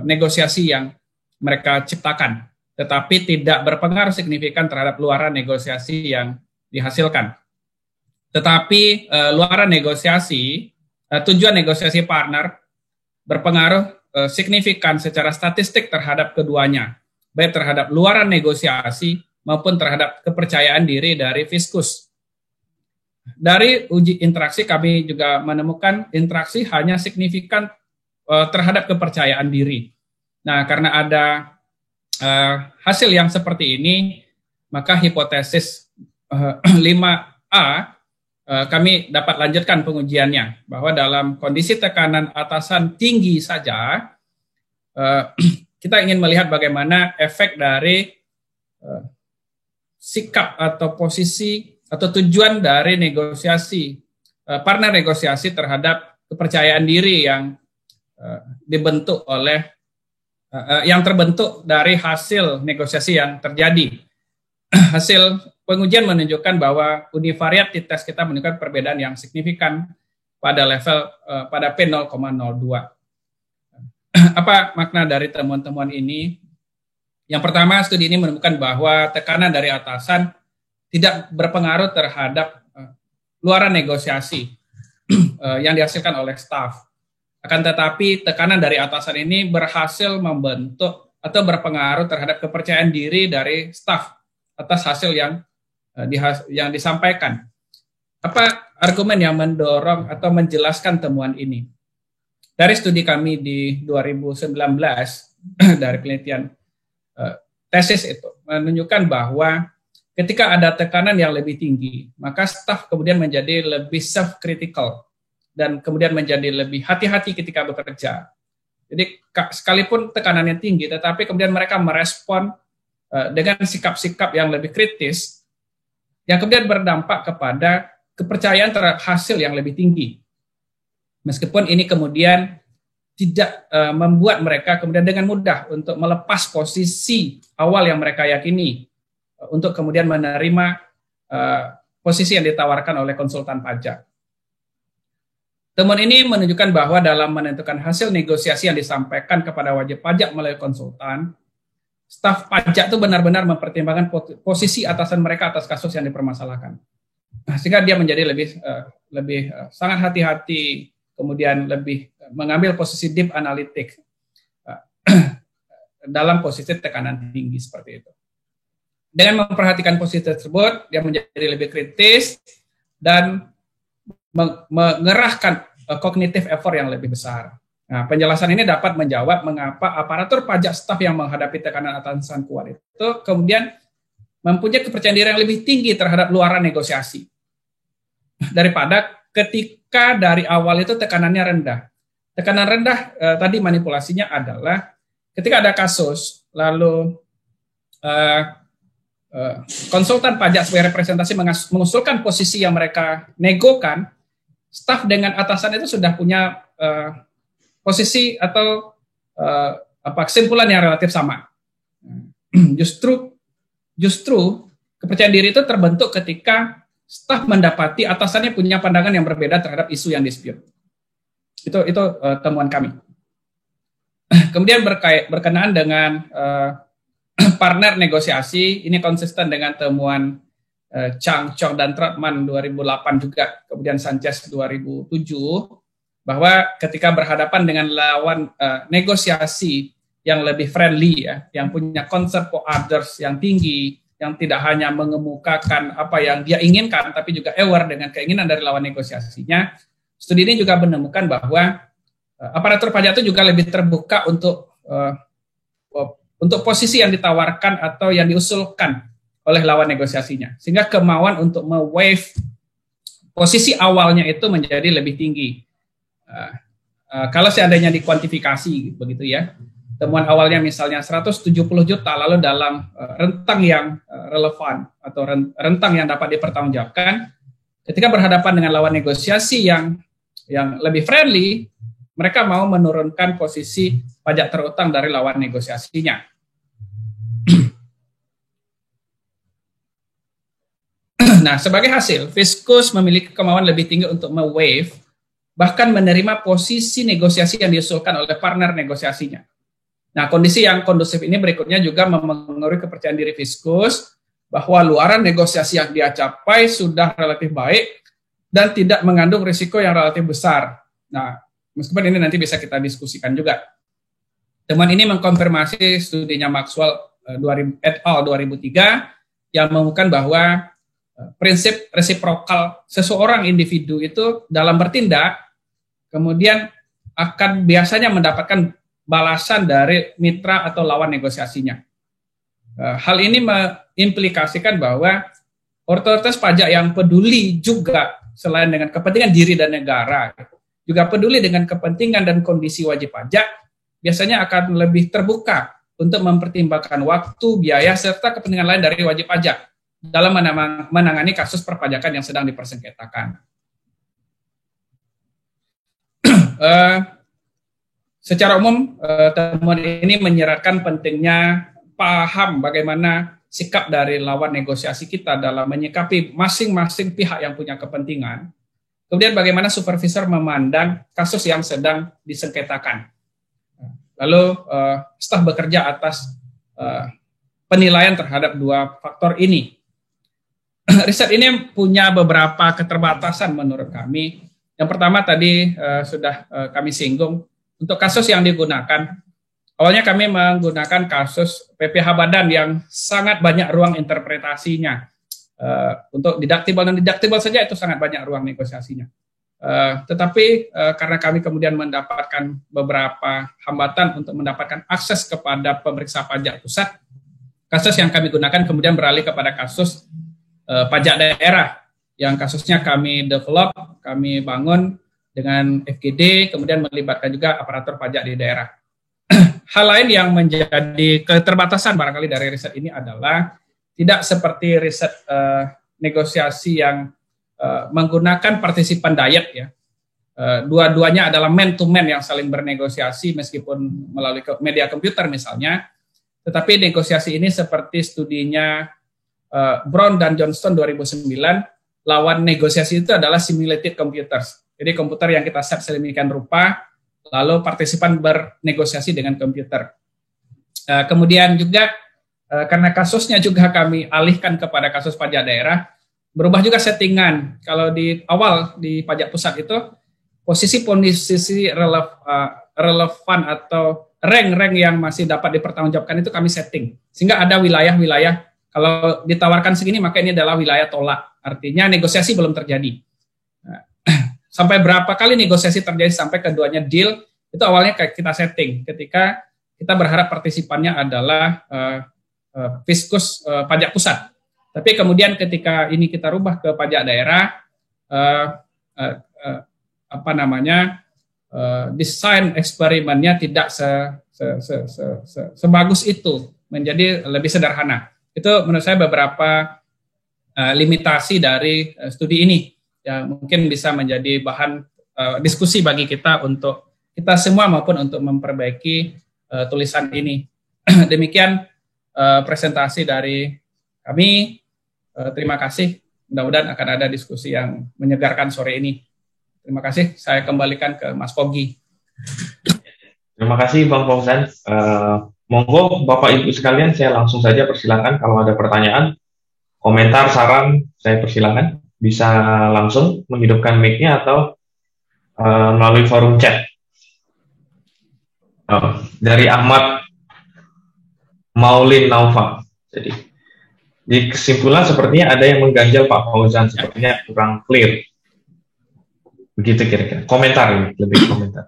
negosiasi yang mereka ciptakan, tetapi tidak berpengaruh signifikan terhadap luaran negosiasi yang dihasilkan. Tetapi luaran negosiasi, tujuan negosiasi partner berpengaruh signifikan secara statistik terhadap keduanya, baik terhadap luaran negosiasi maupun terhadap kepercayaan diri dari fiskus. Dari uji interaksi kami juga menemukan interaksi hanya signifikan terhadap kepercayaan diri. Nah, karena ada hasil yang seperti ini, maka hipotesis 5A kami dapat lanjutkan pengujiannya, bahwa dalam kondisi tekanan atasan tinggi saja, kita ingin melihat bagaimana efek dari sikap atau posisi atau tujuan dari negosiasi, partner negosiasi terhadap kepercayaan diri yang dibentuk oleh, yang terbentuk dari hasil negosiasi yang terjadi. Hasil pengujian menunjukkan bahwa univariate test kita menunjukkan perbedaan yang signifikan pada level pada P0,02. Apa makna dari temuan-temuan ini? Yang pertama, studi ini menemukan bahwa tekanan dari atasan tidak berpengaruh terhadap luaran negosiasi yang dihasilkan oleh staf. Akan tetapi tekanan dari atasan ini berhasil membentuk atau berpengaruh terhadap kepercayaan diri dari staf atas hasil yang disampaikan. Apa argumen yang mendorong atau menjelaskan temuan ini? dari studi kami di 2019 dari penelitian tesis itu menunjukkan bahwa ketika ada tekanan yang lebih tinggi, maka staf kemudian menjadi lebih self-critical dan kemudian menjadi lebih hati-hati ketika bekerja. Jadi sekalipun tekanannya tinggi, tetapi kemudian mereka merespon dengan sikap-sikap yang lebih kritis, yang kemudian berdampak kepada kepercayaan terhadap hasil yang lebih tinggi. Meskipun ini kemudian tidak membuat mereka kemudian dengan mudah untuk melepas posisi awal yang mereka yakini, untuk kemudian menerima posisi yang ditawarkan oleh konsultan pajak. Temuan ini menunjukkan bahwa dalam menentukan hasil negosiasi yang disampaikan kepada wajib pajak melalui konsultan, staf pajak itu benar-benar mempertimbangkan posisi atasan mereka atas kasus yang dipermasalahkan. Nah, sehingga dia menjadi lebih sangat hati-hati, kemudian lebih mengambil posisi deep analytic dalam posisi tekanan tinggi seperti itu. Dengan memperhatikan posisi tersebut, dia menjadi lebih kritis dan mengerahkan cognitive effort yang lebih besar. Nah, penjelasan ini dapat menjawab mengapa aparatur pajak staf yang menghadapi tekanan atasan kuat itu kemudian mempunyai kepercayaan diri yang lebih tinggi terhadap luaran negosiasi daripada ketika dari awal itu tekanannya rendah. Tekanan rendah tadi manipulasinya adalah ketika ada kasus lalu konsultan pajak sebagai representasi mengusulkan posisi yang mereka negokan, staf dengan atasan itu sudah punya posisi atau kesimpulan yang relatif sama. Justru kepercayaan diri itu terbentuk ketika staf mendapati atasannya punya pandangan yang berbeda terhadap isu yang dispute. Itu temuan kami. Kemudian berkenaan dengan partner negosiasi, ini konsisten dengan temuan Chang, Chong, dan Trotman 2008 juga, kemudian Sanchez 2007, bahwa ketika berhadapan dengan lawan negosiasi yang lebih friendly, ya, yang punya concern for others yang tinggi, yang tidak hanya mengemukakan apa yang dia inginkan, tapi juga aware dengan keinginan dari lawan negosiasinya, studi ini juga menemukan bahwa aparatur pajak itu juga lebih terbuka untuk posisi yang ditawarkan atau yang diusulkan oleh lawan negosiasinya, sehingga kemauan untuk me-waive posisi awalnya itu menjadi lebih tinggi. Kalau seandainya dikuantifikasi begitu ya, temuan awalnya misalnya 170 juta, lalu dalam rentang yang relevan atau rentang yang dapat dipertanggungjawabkan, ketika berhadapan dengan lawan negosiasi yang lebih friendly, mereka mau menurunkan posisi pajak terutang dari lawan negosiasinya. Nah, sebagai hasil, Fiskus memiliki kemauan lebih tinggi untuk me-waive, bahkan menerima posisi negosiasi yang diusulkan oleh partner negosiasinya. Nah, kondisi yang kondusif ini berikutnya juga mempengaruhi kepercayaan diri Fiskus bahwa luaran negosiasi yang dia capai sudah relatif baik dan tidak mengandung risiko yang relatif besar. Nah, meskipun ini nanti bisa kita diskusikan juga. Temuan ini mengkonfirmasi studinya Maxwell et al. 2003 yang menemukan bahwa prinsip resiprokal seseorang individu itu dalam bertindak kemudian akan biasanya mendapatkan balasan dari mitra atau lawan negosiasinya. Hal ini mengimplikasikan bahwa otoritas pajak yang peduli juga selain dengan kepentingan diri dan negara, juga peduli dengan kepentingan dan kondisi wajib pajak, biasanya akan lebih terbuka untuk mempertimbangkan waktu, biaya, serta kepentingan lain dari wajib pajak dalam menangani kasus perpajakan yang sedang dipersengketakan. Secara umum, temuan ini menyeratkan pentingnya paham bagaimana sikap dari lawan negosiasi kita dalam menyikapi masing-masing pihak yang punya kepentingan. Kemudian bagaimana supervisor memandang kasus yang sedang disengketakan. Lalu staf bekerja atas penilaian terhadap dua faktor ini. Riset ini punya beberapa keterbatasan menurut kami. Yang pertama tadi sudah kami singgung, untuk kasus yang digunakan, awalnya kami menggunakan kasus PPh Badan yang sangat banyak ruang interpretasinya. Untuk deductible dan deductible saja itu sangat banyak ruang negosiasinya. Tetapi karena kami kemudian mendapatkan beberapa hambatan untuk mendapatkan akses kepada pemeriksa pajak pusat, kasus yang kami gunakan kemudian beralih kepada kasus pajak daerah, yang kasusnya kami develop, kami bangun dengan FGD, kemudian melibatkan juga aparatur pajak di daerah. Hal lain yang menjadi keterbatasan barangkali dari riset ini adalah tidak seperti riset negosiasi yang menggunakan partisipan diet ya. Dua-duanya adalah man to man yang saling bernegosiasi meskipun melalui media komputer misalnya. Tetapi negosiasi ini seperti studinya Brown dan Johnston 2009, lawan negosiasi itu adalah simulated computers. Jadi komputer yang kita set sedemikian rupa, lalu partisipan bernegosiasi dengan komputer. Kemudian juga karena kasusnya juga kami alihkan kepada kasus pajak daerah, berubah juga settingan. Kalau di awal di pajak pusat itu posisi relevan atau rank yang masih dapat dipertanggungjawabkan itu kami setting. Sehingga ada wilayah-wilayah, kalau ditawarkan segini maka ini adalah wilayah tolak. Artinya negosiasi belum terjadi. Sampai berapa kali negosiasi terjadi sampai keduanya deal, itu awalnya kita setting. Ketika kita berharap partisipannya adalah fiskus pajak pusat. Tapi kemudian ketika ini kita rubah ke pajak daerah, desain eksperimennya tidak sebagus itu, menjadi lebih sederhana. Itu menurut saya beberapa limitasi dari studi ini yang mungkin bisa menjadi bahan diskusi bagi kita untuk kita semua maupun untuk memperbaiki tulisan ini. Demikian presentasi dari kami. Terima kasih. Mudah-mudahan akan ada diskusi yang menyegarkan sore ini. Terima kasih. Saya kembalikan ke Mas Pogi. Terima kasih Bang Fauzan. Monggo Bapak Ibu sekalian, saya langsung saja persilakan kalau ada pertanyaan, komentar, saran, saya persilakan. Bisa langsung menghidupkan mic-nya atau melalui forum chat. Dari Ahmad Maulin Naufa. Jadi di kesimpulan sepertinya ada yang mengganjal Pak Fauzan, sepertinya kurang clear. Begitu kira-kira. Komentar ini, lebih komentar.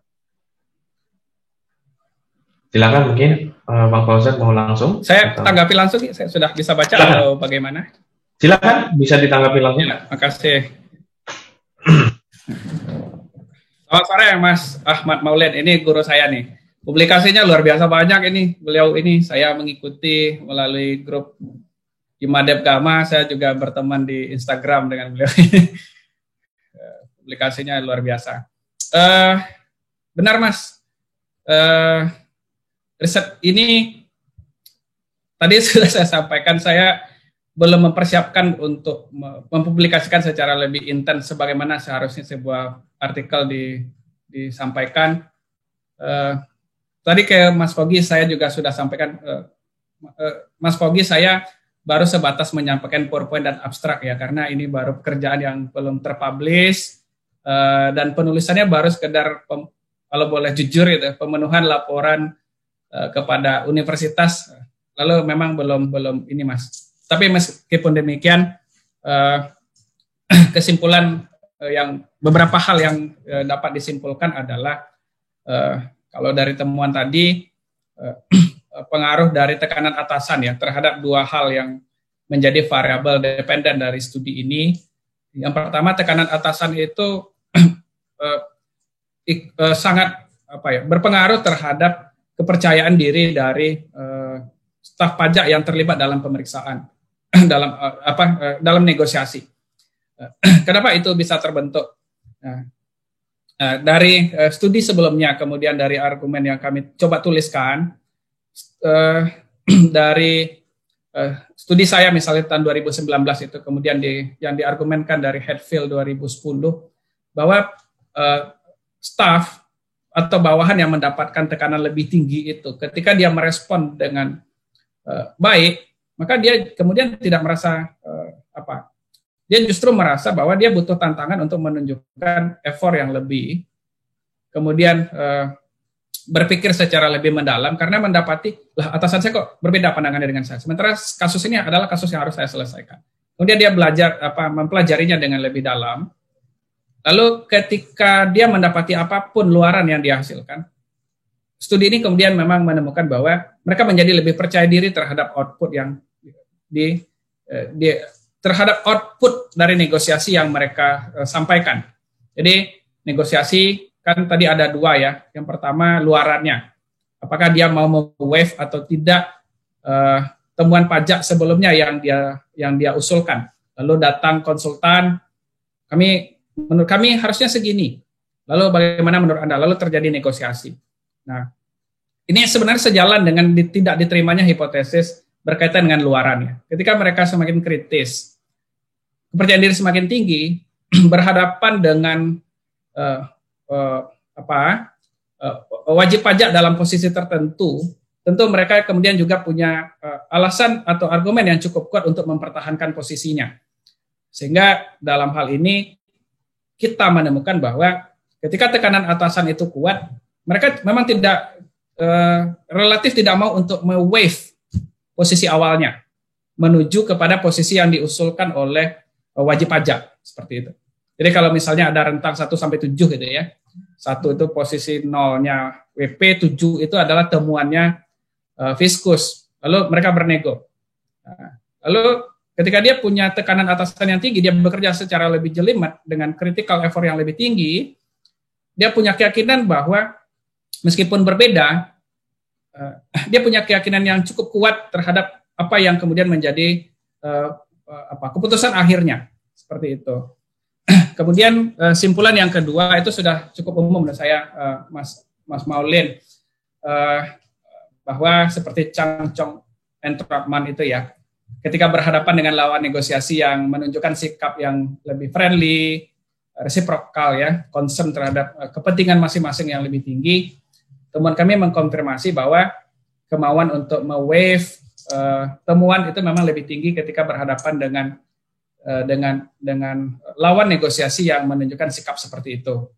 Silakan mungkin Bang Fauzan mau langsung. Saya tanggapi langsung, saya sudah bisa baca atau bagaimana? Silakan, bisa ditanggapi langsung. Ya, makasih. Selamat sore Mas Ahmad Maulid, ini guru saya nih. Publikasinya luar biasa banyak ini. Beliau ini saya mengikuti melalui grup Imadep Gama, saya juga berteman di Instagram dengan beliau. Publikasinya luar biasa. Benar Mas, riset ini tadi sudah saya sampaikan, saya belum mempersiapkan untuk mempublikasikan secara lebih intens sebagaimana seharusnya sebuah artikel disampaikan. Tadi ke Mas Pogi saya juga sudah sampaikan, Mas Pogi saya baru sebatas menyampaikan PowerPoint dan abstrak ya, karena ini baru pekerjaan yang belum terpublish dan penulisannya baru sekedar kalau boleh jujur itu pemenuhan laporan kepada universitas, lalu memang belum ini Mas. Tapi meskipun demikian, kesimpulan yang beberapa hal yang dapat disimpulkan adalah kalau dari temuan tadi pengaruh dari tekanan atasan ya terhadap dua hal yang menjadi variabel dependen dari studi ini. Yang pertama, tekanan atasan itu sangat berpengaruh terhadap kepercayaan diri dari staf pajak yang terlibat dalam pemeriksaan. dalam negosiasi. Kenapa itu bisa terbentuk? Dari studi sebelumnya, kemudian dari argumen yang kami coba tuliskan, dari studi saya misalnya tahun 2019 itu, kemudian yang diargumenkan dari Hatfield 2010, bahwa staf atau bawahan yang mendapatkan tekanan lebih tinggi itu, ketika dia merespon dengan baik, maka dia kemudian tidak merasa dia justru merasa bahwa dia butuh tantangan untuk menunjukkan effort yang lebih, kemudian berpikir secara lebih mendalam karena mendapati lah atasan saya kok berbeda pandangannya dengan saya. Sementara kasus ini adalah kasus yang harus saya selesaikan. Kemudian dia belajar mempelajarinya dengan lebih dalam. Lalu ketika dia mendapati apapun luaran yang dihasilkan, studi ini kemudian memang menemukan bahwa mereka menjadi lebih percaya diri terhadap output yang terhadap output dari negosiasi yang mereka sampaikan. Jadi negosiasi kan tadi ada dua ya. Yang pertama luarannya, apakah dia mau waive atau tidak temuan pajak sebelumnya yang dia usulkan. Lalu datang konsultan, menurut kami harusnya segini. Lalu bagaimana menurut Anda? Lalu terjadi negosiasi. Nah, ini sebenarnya sejalan dengan tidak diterimanya hipotesis berkaitan dengan luarannya. Ketika mereka semakin kritis, kepercayaan diri semakin tinggi, berhadapan dengan wajib pajak dalam posisi tertentu, tentu mereka kemudian juga punya alasan atau argumen yang cukup kuat untuk mempertahankan posisinya. Sehingga dalam hal ini kita menemukan bahwa ketika tekanan atasan itu kuat, mereka memang relatif tidak mau untuk me-waive posisi awalnya menuju kepada posisi yang diusulkan oleh wajib pajak seperti itu. Jadi kalau misalnya ada rentang 1 sampai 7 gitu ya. 1 itu posisi nolnya WP, 7 itu adalah temuannya Fiskus. Lalu mereka bernego. Nah, lalu ketika dia punya tekanan atasan yang tinggi, dia bekerja secara lebih jelimet dengan critical effort yang lebih tinggi, dia punya keyakinan bahwa meskipun berbeda, dia punya keyakinan yang cukup kuat terhadap apa yang kemudian menjadi keputusan akhirnya. Seperti itu. Kemudian simpulan yang kedua itu sudah cukup umum menurut saya, Mas Maulin, bahwa seperti Chang-Chong entrapment itu ya, ketika berhadapan dengan lawan negosiasi yang menunjukkan sikap yang lebih friendly, resiprokal ya, concern terhadap kepentingan masing-masing yang lebih tinggi, temuan kami mengkonfirmasi bahwa kemauan untuk me-waive temuan itu memang lebih tinggi ketika berhadapan dengan lawan negosiasi yang menunjukkan sikap seperti itu.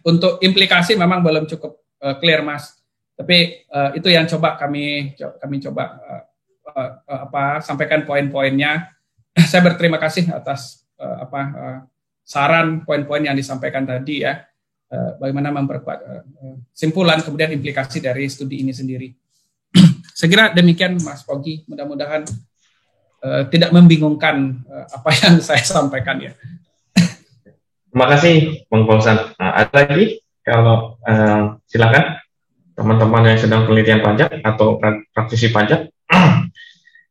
Untuk implikasi memang belum cukup clear, Mas. Tapi itu yang kami coba sampaikan poin-poinnya. Saya berterima kasih atas saran poin-poin yang disampaikan tadi ya. Bagaimana memperkuat simpulan kemudian implikasi dari studi ini sendiri. Saya kira demikian, Mas Pogi. Mudah-mudahan tidak membingungkan apa yang saya sampaikan ya. Terima kasih, Bang Fauzan. Nah, ada lagi? Kalau silakan teman-teman yang sedang penelitian pajak atau praktisi pajak.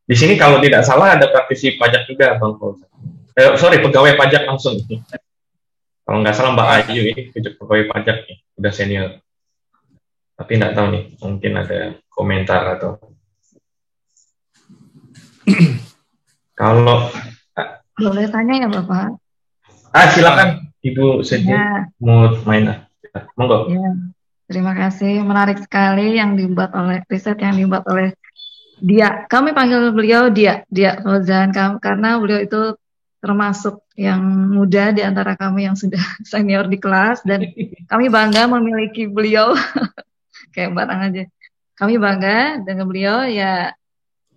Di sini kalau tidak salah ada praktisi pajak juga, Bang Fauzan. Pegawai pajak langsung. Kalau nggak salah Mbak Ayu ini pegawai pajak nih, udah senior. Tapi nggak tahu nih, mungkin ada komentar atau kalau boleh tanya ya Bapak? Silakan Ibu Sedi mau main. Monggo. Ya, terima kasih. Menarik sekali yang dibuat oleh riset yang dibuat oleh Dia. Kami panggil beliau Dia Fauzan, karena beliau itu termasuk yang muda di antara kami yang sudah senior di kelas, dan kami bangga memiliki beliau. Kayak barang aja. Kami bangga dengan beliau ya.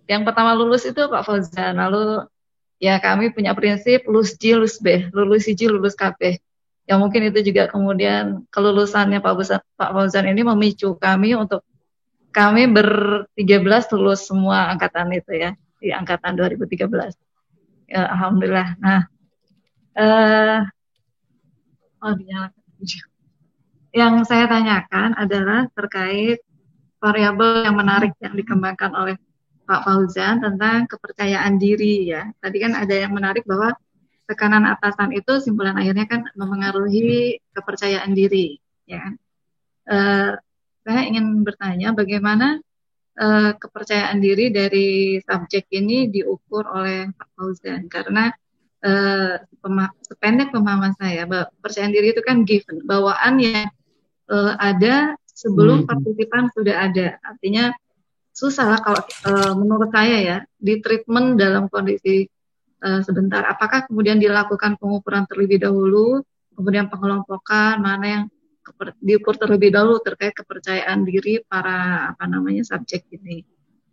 Yang pertama lulus itu Pak Fauzan, lalu ya kami punya prinsip lulus J, lulus B, lulus IJ, lulus KP. Yang mungkin itu juga kemudian kelulusannya Pak Fauzan ini memicu kami untuk kami ber-13 lulus semua angkatan itu ya, di angkatan 2013. Ya, alhamdulillah. Nah, yang saya tanyakan adalah terkait variabel yang menarik yang dikembangkan oleh Pak Fauzan tentang kepercayaan diri ya. Tadi kan ada yang menarik bahwa tekanan atasan itu simpulan akhirnya kan memengaruhi kepercayaan diri. Ya, saya ingin bertanya bagaimana kepercayaan diri dari subjek ini diukur oleh Pak Fauzan, karena sependek pemahaman saya, kepercayaan diri itu kan given, bawaan yang ada sebelum partisipan sudah ada. Artinya susah lah kalau menurut saya ya, di treatment dalam kondisi sebentar. Apakah kemudian dilakukan pengukuran terlebih dahulu, kemudian pengelompokan mana yang diukur terlebih dahulu terkait kepercayaan diri para subjek ini,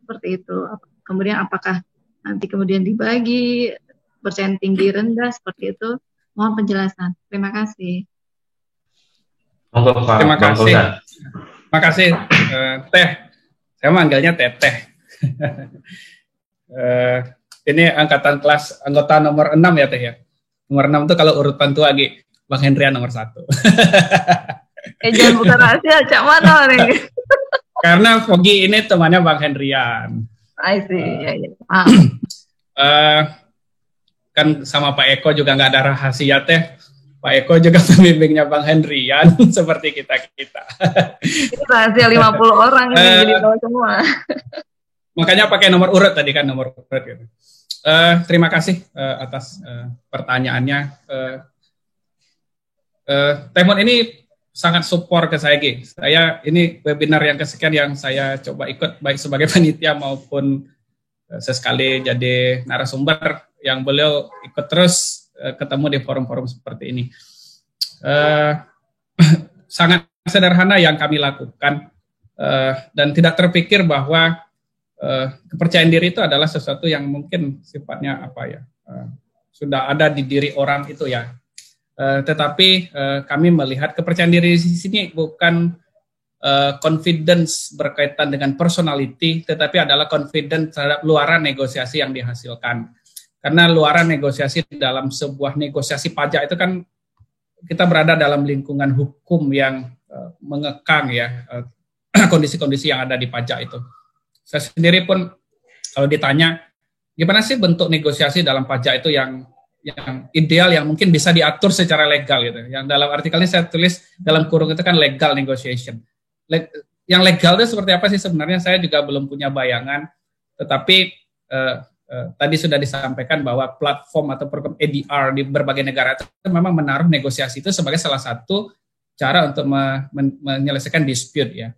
seperti itu. Kemudian apakah nanti kemudian dibagi percayaan tinggi rendah seperti itu. Mohon penjelasan. Terima kasih. Monggo Pak Terima Bang kasih. Fauzan. Terima kasih, Teh. Saya manggilnya Teteh. Ini anggota nomor 6 ya, Teh ya. Nomor 6 itu kalau urutan tua lagi Bang Hendrian nomor 1. Jangan buka rahasia, Cak Mano nih. Karena Fogi ini temannya Bang Hendrian. I see. Ya. Kan sama Pak Eko juga nggak ada rahasia, Teh. Pak Eko juga pembimbingnya Bang Hendrian seperti kita-kita. Ini rahasia 50 orang ini jadi tahu semua. Makanya pakai nomor urut tadi kan, nomor urut gitu. Terima kasih atas pertanyaannya. Temon ini sangat support ke saya, Gi. Saya ini webinar yang kesekian yang saya coba ikut baik sebagai panitia maupun sesekali jadi narasumber yang beliau ikut terus ketemu di forum-forum seperti ini. Sangat sederhana yang kami lakukan dan tidak terpikir bahwa kepercayaan diri itu adalah sesuatu yang mungkin sifatnya sudah ada di diri orang itu ya. Tetapi kami melihat kepercayaan diri di sini bukan confidence berkaitan dengan personality, tetapi adalah confidence terhadap luaran negosiasi yang dihasilkan. Karena luaran negosiasi dalam sebuah negosiasi pajak itu kan kita berada dalam lingkungan hukum yang mengekang ya kondisi-kondisi yang ada di pajak itu. Saya sendiri pun kalau ditanya gimana sih bentuk negosiasi dalam pajak itu yang ideal yang mungkin bisa diatur secara legal gitu. Yang dalam artikelnya saya tulis dalam kurung itu kan legal negotiation. Yang legal itu seperti apa sih sebenarnya saya juga belum punya bayangan. Tetapi tadi sudah disampaikan bahwa platform atau program ADR di berbagai negara itu memang menaruh negosiasi itu sebagai salah satu cara untuk menyelesaikan dispute ya.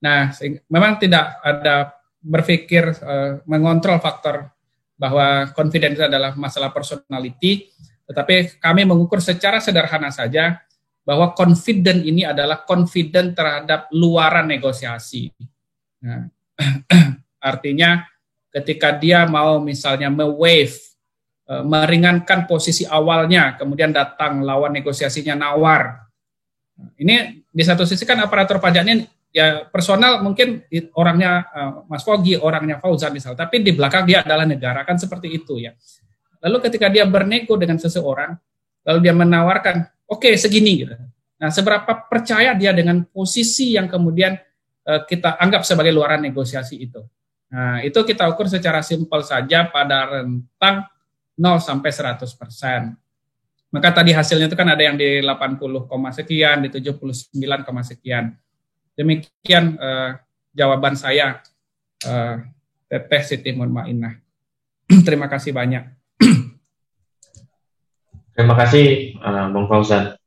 Nah, memang tidak ada berpikir mengontrol faktor bahwa confident itu adalah masalah personality, tetapi kami mengukur secara sederhana saja bahwa confident ini adalah confident terhadap luaran negosiasi. Nah, artinya ketika dia mau misalnya me-waive, meringankan posisi awalnya, kemudian datang lawan negosiasinya nawar. Ini di satu sisi kan aparatur pajaknya ya personal mungkin orangnya Mas Fogi, orangnya Fauzan misal, tapi di belakang dia adalah negara, kan seperti itu ya. Lalu ketika dia bernego dengan seseorang, lalu dia menawarkan, oke, segini gitu. Nah, seberapa percaya dia dengan posisi yang kemudian kita anggap sebagai luaran negosiasi itu. Nah, itu kita ukur secara simpel saja pada rentang 0 sampai 100%. Maka tadi hasilnya itu kan ada yang di 80, sekian, di 79, sekian. Demikian jawaban saya, Teteh Siti Murmainah. Terima kasih banyak. Terima kasih Bang Fauzan.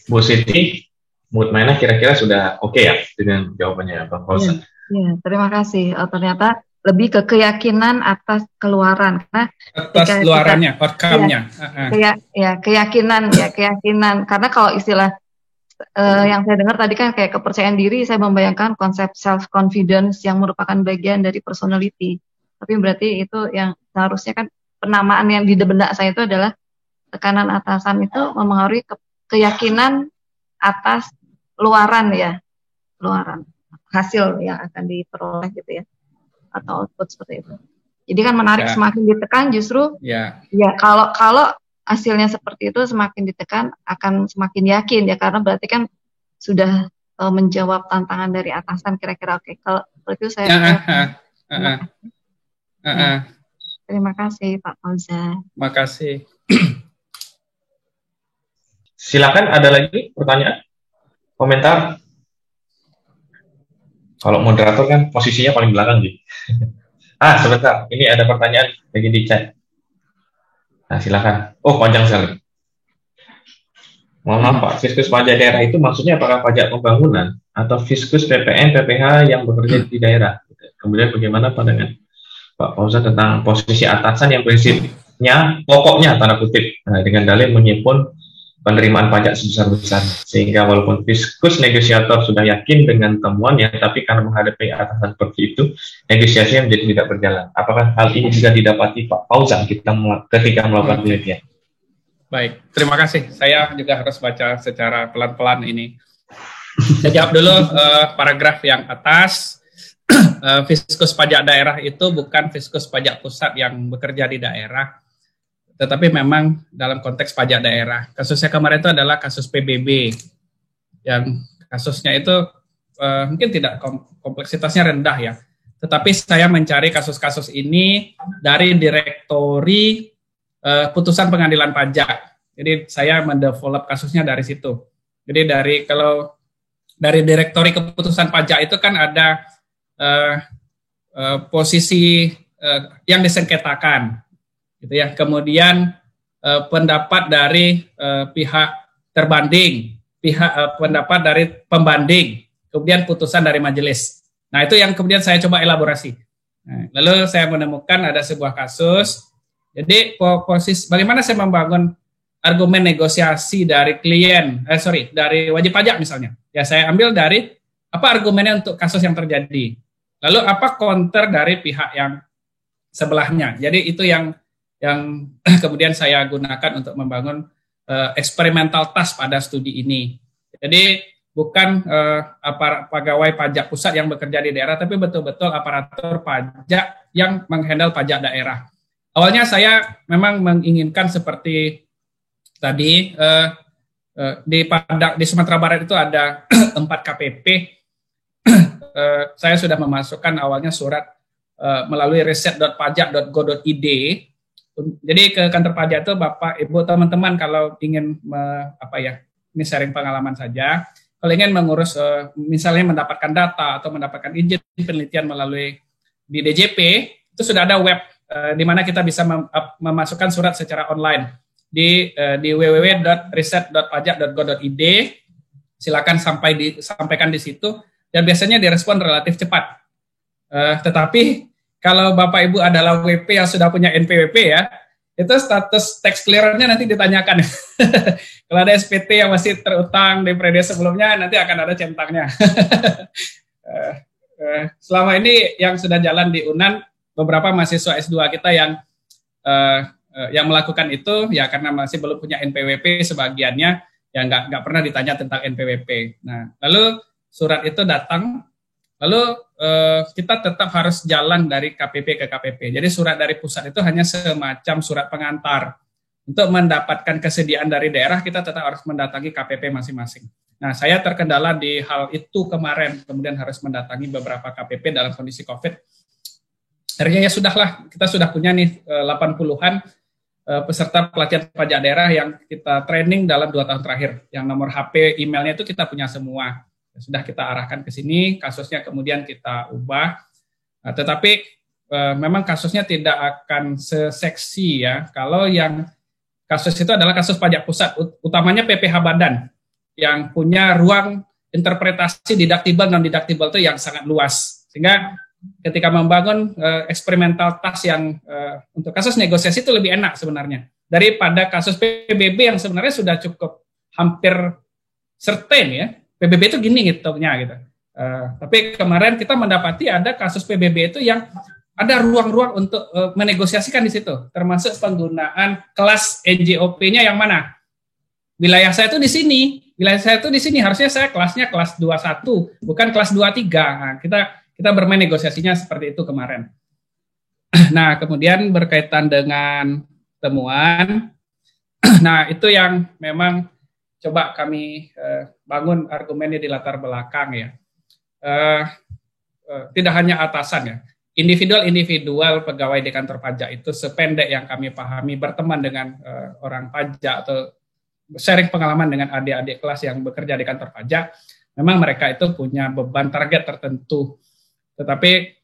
Bu Siti Murmainah kira-kira sudah oke ya dengan jawabannya Bang Fauzan? Ya, terima kasih. Ternyata lebih ke keyakinan atas keluaran, karena atas luarannya, outcome-nya. Keyakinan. Karena kalau istilah yang saya dengar tadi kan kayak kepercayaan diri, saya membayangkan konsep self confidence yang merupakan bagian dari personality. Tapi berarti itu yang seharusnya kan penamaan yang di benak saya itu adalah tekanan atasan itu mempengaruhi keyakinan atas luaran hasil yang akan diperoleh gitu ya, atau output seperti itu. Jadi kan menarik, semakin ditekan justru ya kalau hasilnya seperti itu semakin ditekan akan semakin yakin ya, karena berarti kan sudah menjawab tantangan dari atasan kira-kira. Oke, kalau itu saya terima kasih Pak Fauzan. Terima kasih. Silakan, ada lagi pertanyaan, komentar? Kalau moderator kan posisinya paling belakang gitu. Sebentar, ini ada pertanyaan lagi di chat. Nah, silakan. Oh, panjang sekali. Mohon maaf Pak, fiskus pajak daerah itu maksudnya apakah pajak pembangunan atau fiskus PPN, PPH yang bekerja di daerah? Kemudian bagaimana pandangan Pak Fauzan tentang posisi atasan yang prinsipnya, pokoknya tanda kutip, dengan dalih menyimpan penerimaan pajak sebesar-besarnya, sehingga walaupun fiskus negosiator sudah yakin dengan temuannya, tapi karena menghadapi atasan seperti itu, negosiasinya menjadi tidak berjalan. Apakah hal ini juga didapati Pak Fauzan ketika melakukan penelitian? Baik, terima kasih. Saya juga harus baca secara pelan-pelan ini. Saya jawab dulu paragraf yang atas. Fiskus pajak daerah itu bukan fiskus pajak pusat yang bekerja di daerah, tetapi memang dalam konteks pajak daerah. Kasusnya kemarin itu adalah kasus PBB, yang kasusnya itu mungkin tidak kompleksitasnya rendah ya, tetapi saya mencari kasus-kasus ini dari direktori putusan pengadilan pajak. Jadi saya mendevelop kasusnya dari situ. Jadi kalau dari direktori keputusan pajak itu kan ada posisi yang disengketakan, gitu ya. Kemudian pendapat dari pihak terbanding, pendapat dari pembanding, kemudian putusan dari majelis. Nah, itu yang kemudian saya coba elaborasi. Nah, lalu saya menemukan ada sebuah kasus. Jadi posisi bagaimana saya membangun argumen negosiasi dari dari wajib pajak misalnya. Ya, saya ambil dari apa argumennya untuk kasus yang terjadi. Lalu apa counter dari pihak yang sebelahnya. Jadi itu yang kemudian saya gunakan untuk membangun experimental task pada studi ini. Jadi bukan pegawai pajak pusat yang bekerja di daerah, tapi betul-betul aparatur pajak yang menghandle pajak daerah. Awalnya saya memang menginginkan seperti tadi di Sumatera Barat itu ada 4 KPP. Saya sudah memasukkan awalnya surat melalui riset.pajak.go.id. Jadi ke kantor pajak itu Bapak, Ibu, teman-teman kalau ingin ini sharing pengalaman saja. Kalau ingin mengurus misalnya mendapatkan data atau mendapatkan izin penelitian melalui di DJP, itu sudah ada web di mana kita bisa memasukkan surat secara online di www.riset.pajak.go.id. Silakan sampaikan di situ dan biasanya direspon relatif cepat. Tetapi kalau Bapak Ibu adalah WP yang sudah punya NPWP ya, itu status tax clearance-nya nanti ditanyakan. Kalau ada SPT yang masih terutang di periode sebelumnya, nanti akan ada centangnya. Selama ini yang sudah jalan di UNAN, beberapa mahasiswa S2 kita yang melakukan itu, ya karena masih belum punya NPWP sebagiannya, ya nggak pernah ditanya tentang NPWP. Nah, lalu surat itu datang, lalu kita tetap harus jalan dari KPP ke KPP. Jadi surat dari pusat itu hanya semacam surat pengantar. Untuk mendapatkan kesediaan dari daerah, kita tetap harus mendatangi KPP masing-masing. Nah, saya terkendala di hal itu kemarin, kemudian harus mendatangi beberapa KPP dalam kondisi COVID. Akhirnya ya sudahlah, kita sudah punya nih 80-an peserta pelatihan pajak daerah yang kita training dalam 2 tahun terakhir. Yang nomor HP, emailnya itu kita punya semua. Sudah kita arahkan ke sini, kasusnya kemudian kita ubah. Nah, tetapi memang kasusnya tidak akan seseksi ya. Kalau yang kasus itu adalah kasus pajak pusat, utamanya PPH Badan, yang punya ruang interpretasi deductible non-deductible itu yang sangat luas. Sehingga ketika membangun eksperimental task yang untuk kasus negosiasi itu lebih enak sebenarnya. Daripada kasus PBB yang sebenarnya sudah cukup hampir certain ya. PBB itu gini ngitungnya gitu. Tapi kemarin kita mendapati ada kasus PBB itu yang ada ruang-ruang untuk menegosiasikan di situ, termasuk penggunaan kelas NJOP-nya yang mana. Wilayah saya itu di sini, harusnya saya kelasnya kelas 21, bukan kelas 23. Nah, kita bermain negosiasinya seperti itu kemarin. Nah, kemudian berkaitan dengan temuan, nah itu yang memang coba kami bangun argumennya di latar belakang ya. Tidak hanya atasan ya. Individual pegawai di kantor pajak itu sependek yang kami pahami berteman dengan orang pajak atau sharing pengalaman dengan adik-adik kelas yang bekerja di kantor pajak, memang mereka itu punya beban target tertentu. Tetapi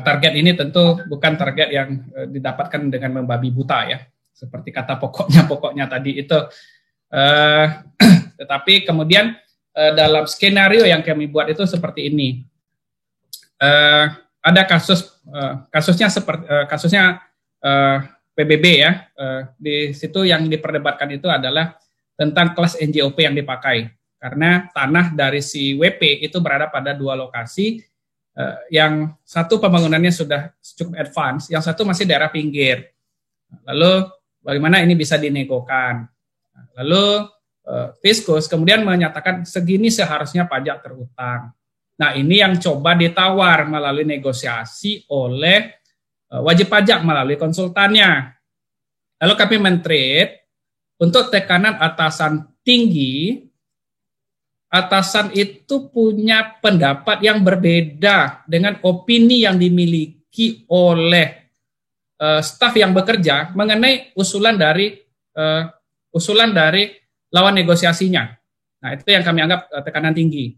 target ini tentu bukan target yang didapatkan dengan membabi buta ya, seperti kata pokoknya tadi itu. Tetapi kemudian dalam skenario yang kami buat itu seperti ini. Ada kasusnya PBB ya, di situ yang diperdebatkan itu adalah tentang kelas NJOP yang dipakai, karena tanah dari si WP itu berada pada 2 lokasi, yang satu pembangunannya sudah cukup advance, yang satu masih daerah pinggir. Lalu bagaimana ini bisa dinegokan. Lalu Fiskus kemudian menyatakan segini seharusnya pajak terutang. Nah, ini yang coba ditawar melalui negosiasi oleh wajib pajak melalui konsultannya. Lalu kami men-treat untuk tekanan atasan tinggi, atasan itu punya pendapat yang berbeda dengan opini yang dimiliki oleh staf yang bekerja mengenai usulan dari lawan negosiasinya. Nah, itu yang kami anggap tekanan tinggi.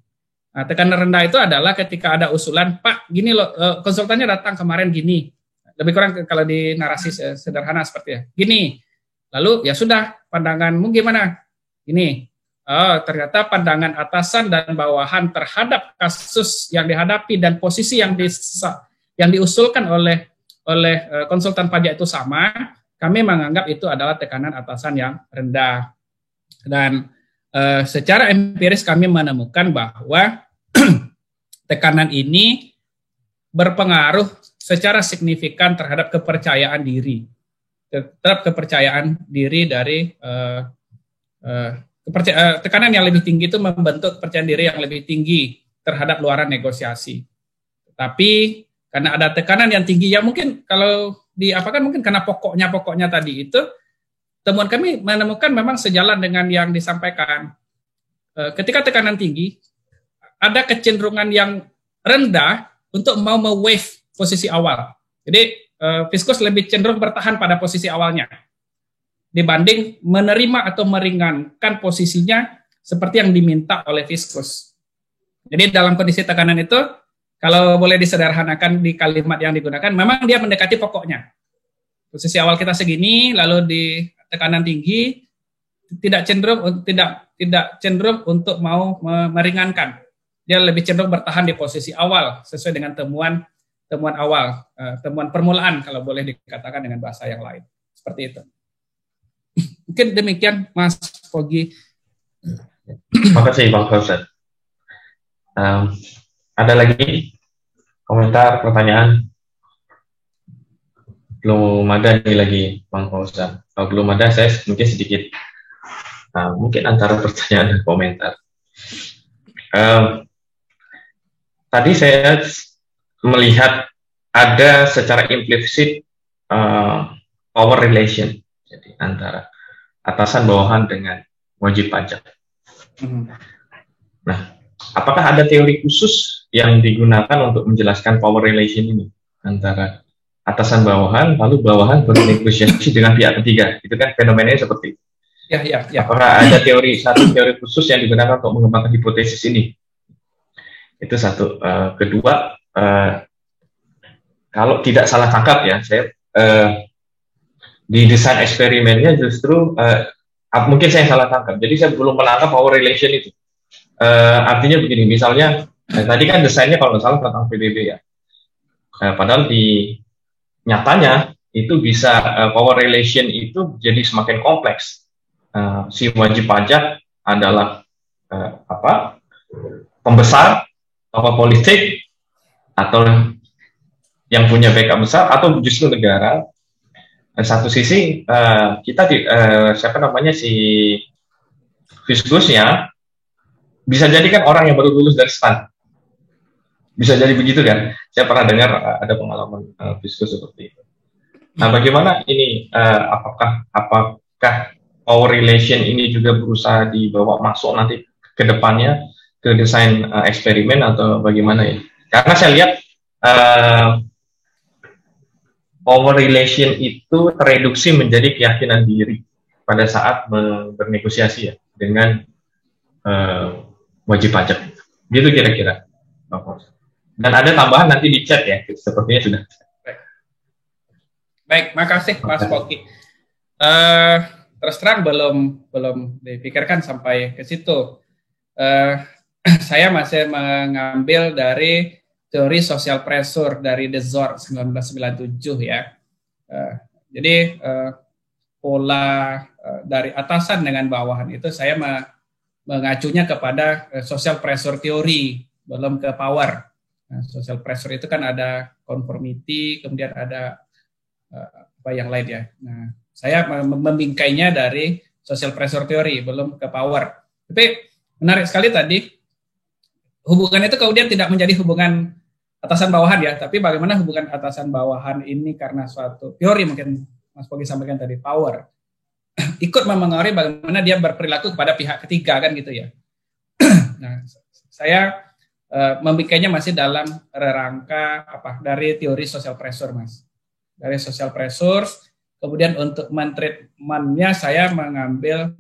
Nah, tekanan rendah itu adalah ketika ada usulan, Pak, gini loh, konsultannya datang kemarin gini. Lebih kurang kalau di narasi sederhana seperti ya. Gini. Lalu ya sudah, pandanganmu gimana? Gini. Oh, ternyata pandangan atasan dan bawahan terhadap kasus yang dihadapi dan posisi yang diusulkan oleh konsultan pajak itu sama, kami menganggap itu adalah tekanan atasan yang rendah. Dan secara empiris kami menemukan bahwa tekanan ini berpengaruh secara signifikan terhadap kepercayaan diri dari tekanan yang lebih tinggi itu membentuk kepercayaan diri yang lebih tinggi terhadap luaran negosiasi. Tapi karena ada tekanan yang tinggi, ya mungkin kalau diapakan mungkin karena pokoknya tadi itu, temuan kami menemukan memang sejalan dengan yang disampaikan. Ketika tekanan tinggi, ada kecenderungan yang rendah untuk mau me-wave posisi awal. Jadi Fiskus lebih cenderung bertahan pada posisi awalnya dibanding menerima atau meringankan posisinya seperti yang diminta oleh Fiskus. Jadi dalam kondisi tekanan itu, kalau boleh disederhanakan di kalimat yang digunakan, memang dia mendekati pokoknya. Posisi awal kita segini, lalu di tekanan tinggi, tidak cenderung untuk mau meringankan. Dia lebih cenderung bertahan di posisi awal sesuai dengan temuan awal, temuan permulaan kalau boleh dikatakan dengan bahasa yang lain. Seperti itu. Mungkin demikian Mas Pogi. Terima kasih Bang Fauzan. Ada lagi komentar, pertanyaan? Belum ada nih lagi Bang Fauzan. Kalau belum ada, saya mungkin sedikit mungkin antara pertanyaan dan komentar. Tadi saya melihat ada secara implisit power relation, jadi antara atasan bawahan dengan wajib pajak. Nah, apakah ada teori khusus yang digunakan untuk menjelaskan power relation ini antara atasan bawahan, lalu bawahan bernegosiasi dengan pihak ketiga? Itu kan fenomenanya seperti itu. Ya. Apakah ada teori khusus yang digunakan untuk mengembangkan hipotesis ini? Itu satu. Kedua, kalau tidak salah tangkap ya, saya di desain eksperimennya justru mungkin saya salah tangkap. Jadi saya belum menangkap power relation itu. Artinya begini, misalnya tadi kan desainnya kalau nggak salah tentang PBB ya. Padahal di nyatanya itu bisa power relation itu jadi semakin kompleks. Si wajib pajak adalah pembesar, tokoh politik, atau yang punya backup besar, atau justru negara. Satu sisi kita si Fiskusnya bisa jadi kan orang yang baru lulus dari STAN. Bisa jadi begitu kan? Saya pernah dengar ada pengalaman Fiskus seperti itu. Nah, bagaimana ini? Apakah power relation ini juga berusaha dibawa masuk nanti ke depannya ke desain eksperimen atau bagaimana ya? Karena saya lihat power relation itu tereduksi menjadi keyakinan diri pada saat bernegosiasi ya dengan wajib pajak. Gitu kira-kira. Dan ada tambahan nanti di chat ya, sepertinya sudah. Baik, makasih Mas Poki. Terus terang belum dipikirkan sampai ke situ. Saya masih mengambil dari teori social pressure dari Dezor 1997 ya. Jadi pola dari atasan dengan bawahan itu saya mengacunya kepada social pressure teori, belum ke power. Social pressure itu kan ada conformity, kemudian ada apa yang lain ya. Nah, saya membingkainya dari social pressure theory, belum ke power. Tapi menarik sekali tadi, hubungan itu kemudian tidak menjadi hubungan atasan bawahan ya, tapi bagaimana hubungan atasan bawahan ini karena suatu teori mungkin Mas Pogi sampaikan tadi, power, ikut memengaruhi bagaimana dia berperilaku kepada pihak ketiga kan gitu ya. Nah, saya membingkainya masih dalam rangka dari teori social pressure, Mas. Dari social pressure, kemudian untuk mentreatmentnya saya mengambil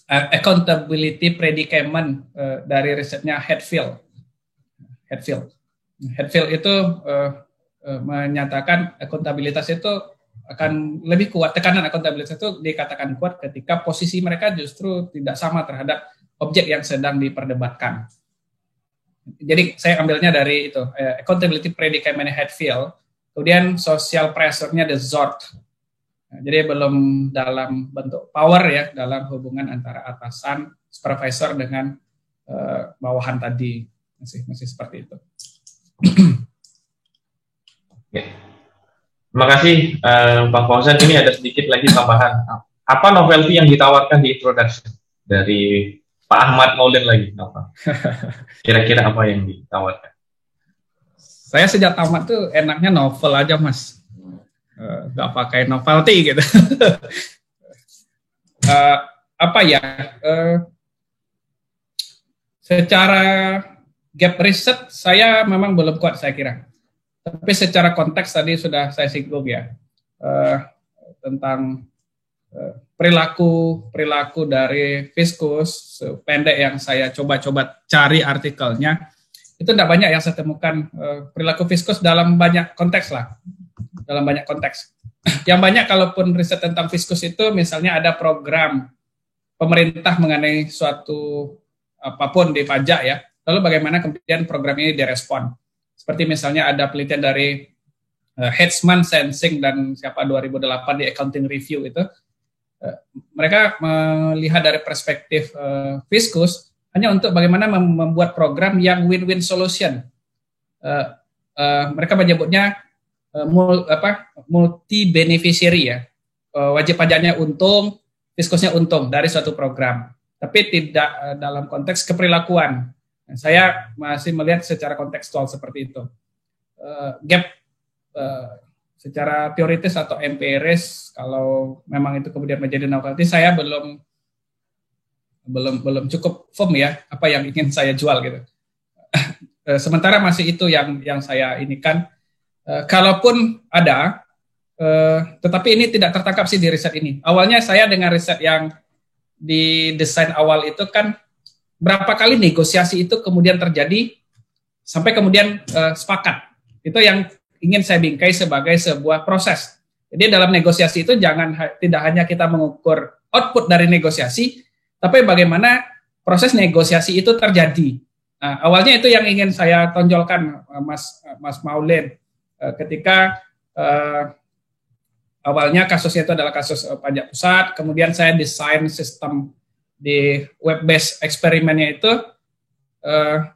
accountability predicament dari risetnya Hatfield itu menyatakan akuntabilitas itu akan lebih kuat, tekanan akuntabilitas itu dikatakan kuat ketika posisi mereka justru tidak sama terhadap objek yang sedang diperdebatkan. Jadi saya ambilnya dari itu, accountability predicament Hatfield, kemudian social pressure-nya the Zort. Nah, jadi belum dalam bentuk power ya, dalam hubungan antara atasan, supervisor dengan bawahan tadi. Masih seperti itu. Oke. Terima kasih Pak Fauzan. Ini ada sedikit lagi tambahan. Apa novelty yang ditawarkan di introduction dari Pak Ahmad Maulid lagi? Apa? Kira-kira apa yang ditawarkan? Saya sejak tamat tuh enaknya novel aja, Mas. Nggak pakai novelty gitu. Apa ya? Secara gap riset saya memang belum kuat saya kira. Tapi secara konteks tadi sudah saya singgung ya, tentang perilaku dari Viscus pendek yang saya coba cari artikelnya, itu tidak banyak yang saya temukan perilaku Viscus dalam banyak konteks lah, dalam banyak konteks. Yang banyak kalaupun riset tentang Viscus itu misalnya ada program pemerintah mengenai suatu apapun di pajak ya. Lalu bagaimana kemudian program ini direspon? Seperti misalnya ada penelitian dari Hetzman, Sensing, dan 2008 di Accounting Review itu. Mereka melihat dari perspektif Viscus hanya untuk bagaimana membuat program yang win-win solution. Mereka menyebutnya multi-beneficiary ya. Wajib pajaknya untung, Viscusnya untung dari suatu program. Tapi tidak dalam konteks keperilakuan. Saya masih melihat secara kontekstual seperti itu. Gap secara teoritis atau empiris, kalau memang itu kemudian menjadi novelty, saya belum cukup firm ya apa yang ingin saya jual gitu. Sementara masih itu yang saya inikan. Kalaupun ada, tetapi ini tidak tertangkap sih di riset ini. Awalnya saya dengan riset yang di desain awal itu kan berapa kali negosiasi itu kemudian terjadi sampai kemudian sepakat. Itu yang ingin saya bingkai sebagai sebuah proses. Jadi dalam negosiasi itu tidak hanya kita mengukur output dari negosiasi, tapi bagaimana proses negosiasi itu terjadi. Nah, awalnya itu yang ingin saya tonjolkan, Mas Maulid, ketika awalnya kasusnya itu adalah kasus pajak pusat, kemudian saya desain sistem di web-based eksperimennya itu,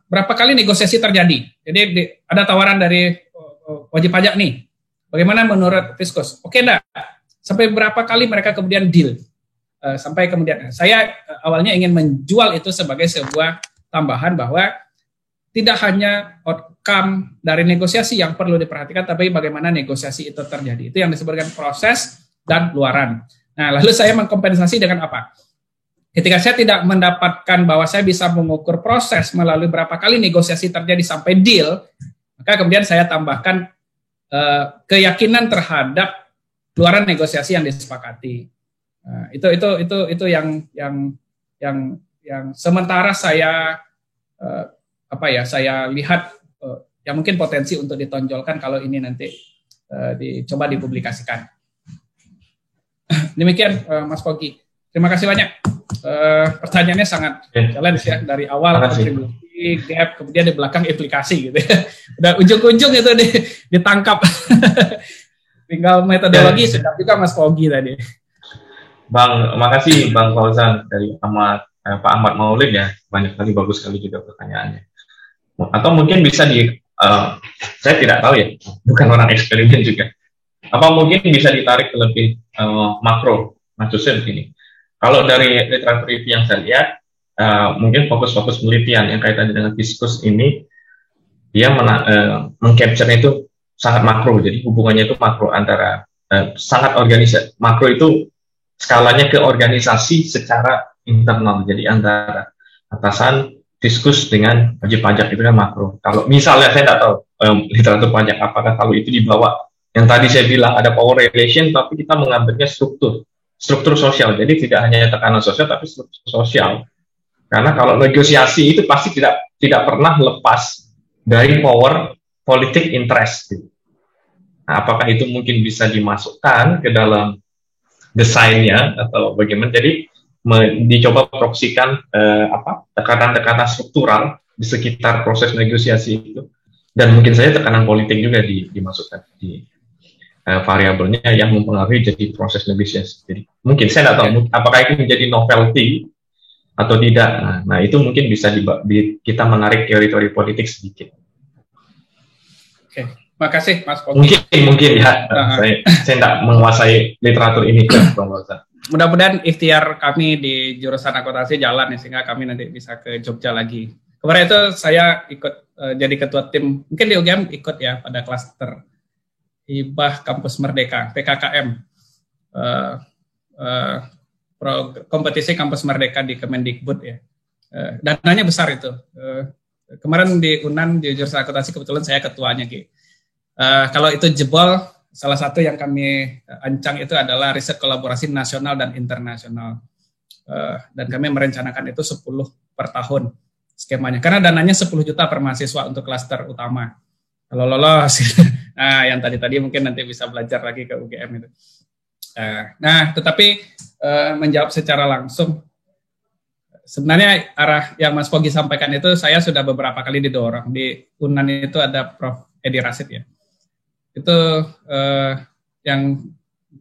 berapa kali negosiasi terjadi. Jadi ada tawaran dari wajib pajak nih, bagaimana menurut Viscus? Oke enggak? Sampai berapa kali mereka kemudian deal? Sampai kemudian, saya awalnya ingin menjual itu sebagai sebuah tambahan bahwa tidak hanya outcome dari negosiasi yang perlu diperhatikan, tapi bagaimana negosiasi itu terjadi. Itu yang disebutkan proses dan luaran. Nah, lalu saya mengkompensasi dengan apa? Ketika saya tidak mendapatkan bahwa saya bisa mengukur proses melalui berapa kali negosiasi terjadi sampai deal, maka kemudian saya tambahkan keyakinan terhadap luaran negosiasi yang disepakati. Nah, itu yang sementara saya saya lihat yang mungkin potensi untuk ditonjolkan kalau ini nanti dicoba dipublikasikan. Demikian Mas Pogi. Terima kasih banyak. Pertanyaannya sangat challenge ya, dari awal kontribusi, gap, kemudian di belakang implikasi gitu ya. Udah ujung-ujung itu ditangkap. Tinggal metodologi sudah juga Mas Pogi tadi. Bang, makasih Bang Fauzan dari Pak Ahmad Maulid ya, banyak sekali, bagus sekali juga pertanyaannya. Atau mungkin bisa saya tidak tahu ya, bukan orang eksperimen juga. Apa mungkin bisa ditarik ke lebih makro? Maksudnya begini, kalau dari literatur review yang saya lihat, mungkin fokus-fokus penelitian yang kaitannya dengan diskus ini, dia meng-capture itu sangat makro, jadi hubungannya itu makro antara sangat organisasi. Makro itu skalanya ke organisasi secara internal, jadi antara atasan diskus dengan wajib pajak itu kan makro. Kalau misalnya saya tidak tahu literatur pajak apakah kalau itu dibawa yang tadi saya bilang ada power relation, tapi kita mengambilnya struktur sosial. Jadi tidak hanya tekanan sosial, tapi struktur sosial. Karena kalau negosiasi itu pasti tidak pernah lepas dari power politik interest. Nah, apakah itu mungkin bisa dimasukkan ke dalam desainnya atau bagaimana? Jadi dicoba proksikan tekanan-tekanan struktural di sekitar proses negosiasi itu, dan mungkin saja tekanan politik juga dimasukkan di variabelnya yang mempengaruhi jadi proses negosiasi. Jadi mungkin saya tidak tahu apakah itu menjadi novelty atau tidak. Nah itu mungkin bisa kita menarik teori-teori politik sedikit. Oke, makasih Mas Pogi. Mungkin ya. Saya tidak menguasai literatur ini, Mudah-mudahan ikhtiar kami di jurusan akuntansi jalan ya, sehingga kami nanti bisa ke Jogja lagi. Kemarin itu saya ikut jadi ketua tim, mungkin di UGM ikut ya pada klaster Hibah Kampus Merdeka, PKKM, kompetisi Kampus Merdeka di Kemendikbud ya. Dananya besar itu. Kemarin di UNAN di jurusan akuntansi kebetulan saya ketuanya Ki. Kalau itu jebol, salah satu yang kami ancang itu adalah riset kolaborasi nasional dan internasional. Dan kami merencanakan itu 10 per tahun skemanya. Karena dananya 10 juta per mahasiswa untuk klaster utama. Kalau lolos, nah yang tadi mungkin nanti bisa belajar lagi ke UGM itu. Nah, tetapi menjawab secara langsung, sebenarnya arah yang Mas Pogi sampaikan itu saya sudah beberapa kali didorong. Di UNAN itu ada Prof. Edi Rasid ya. Itu yang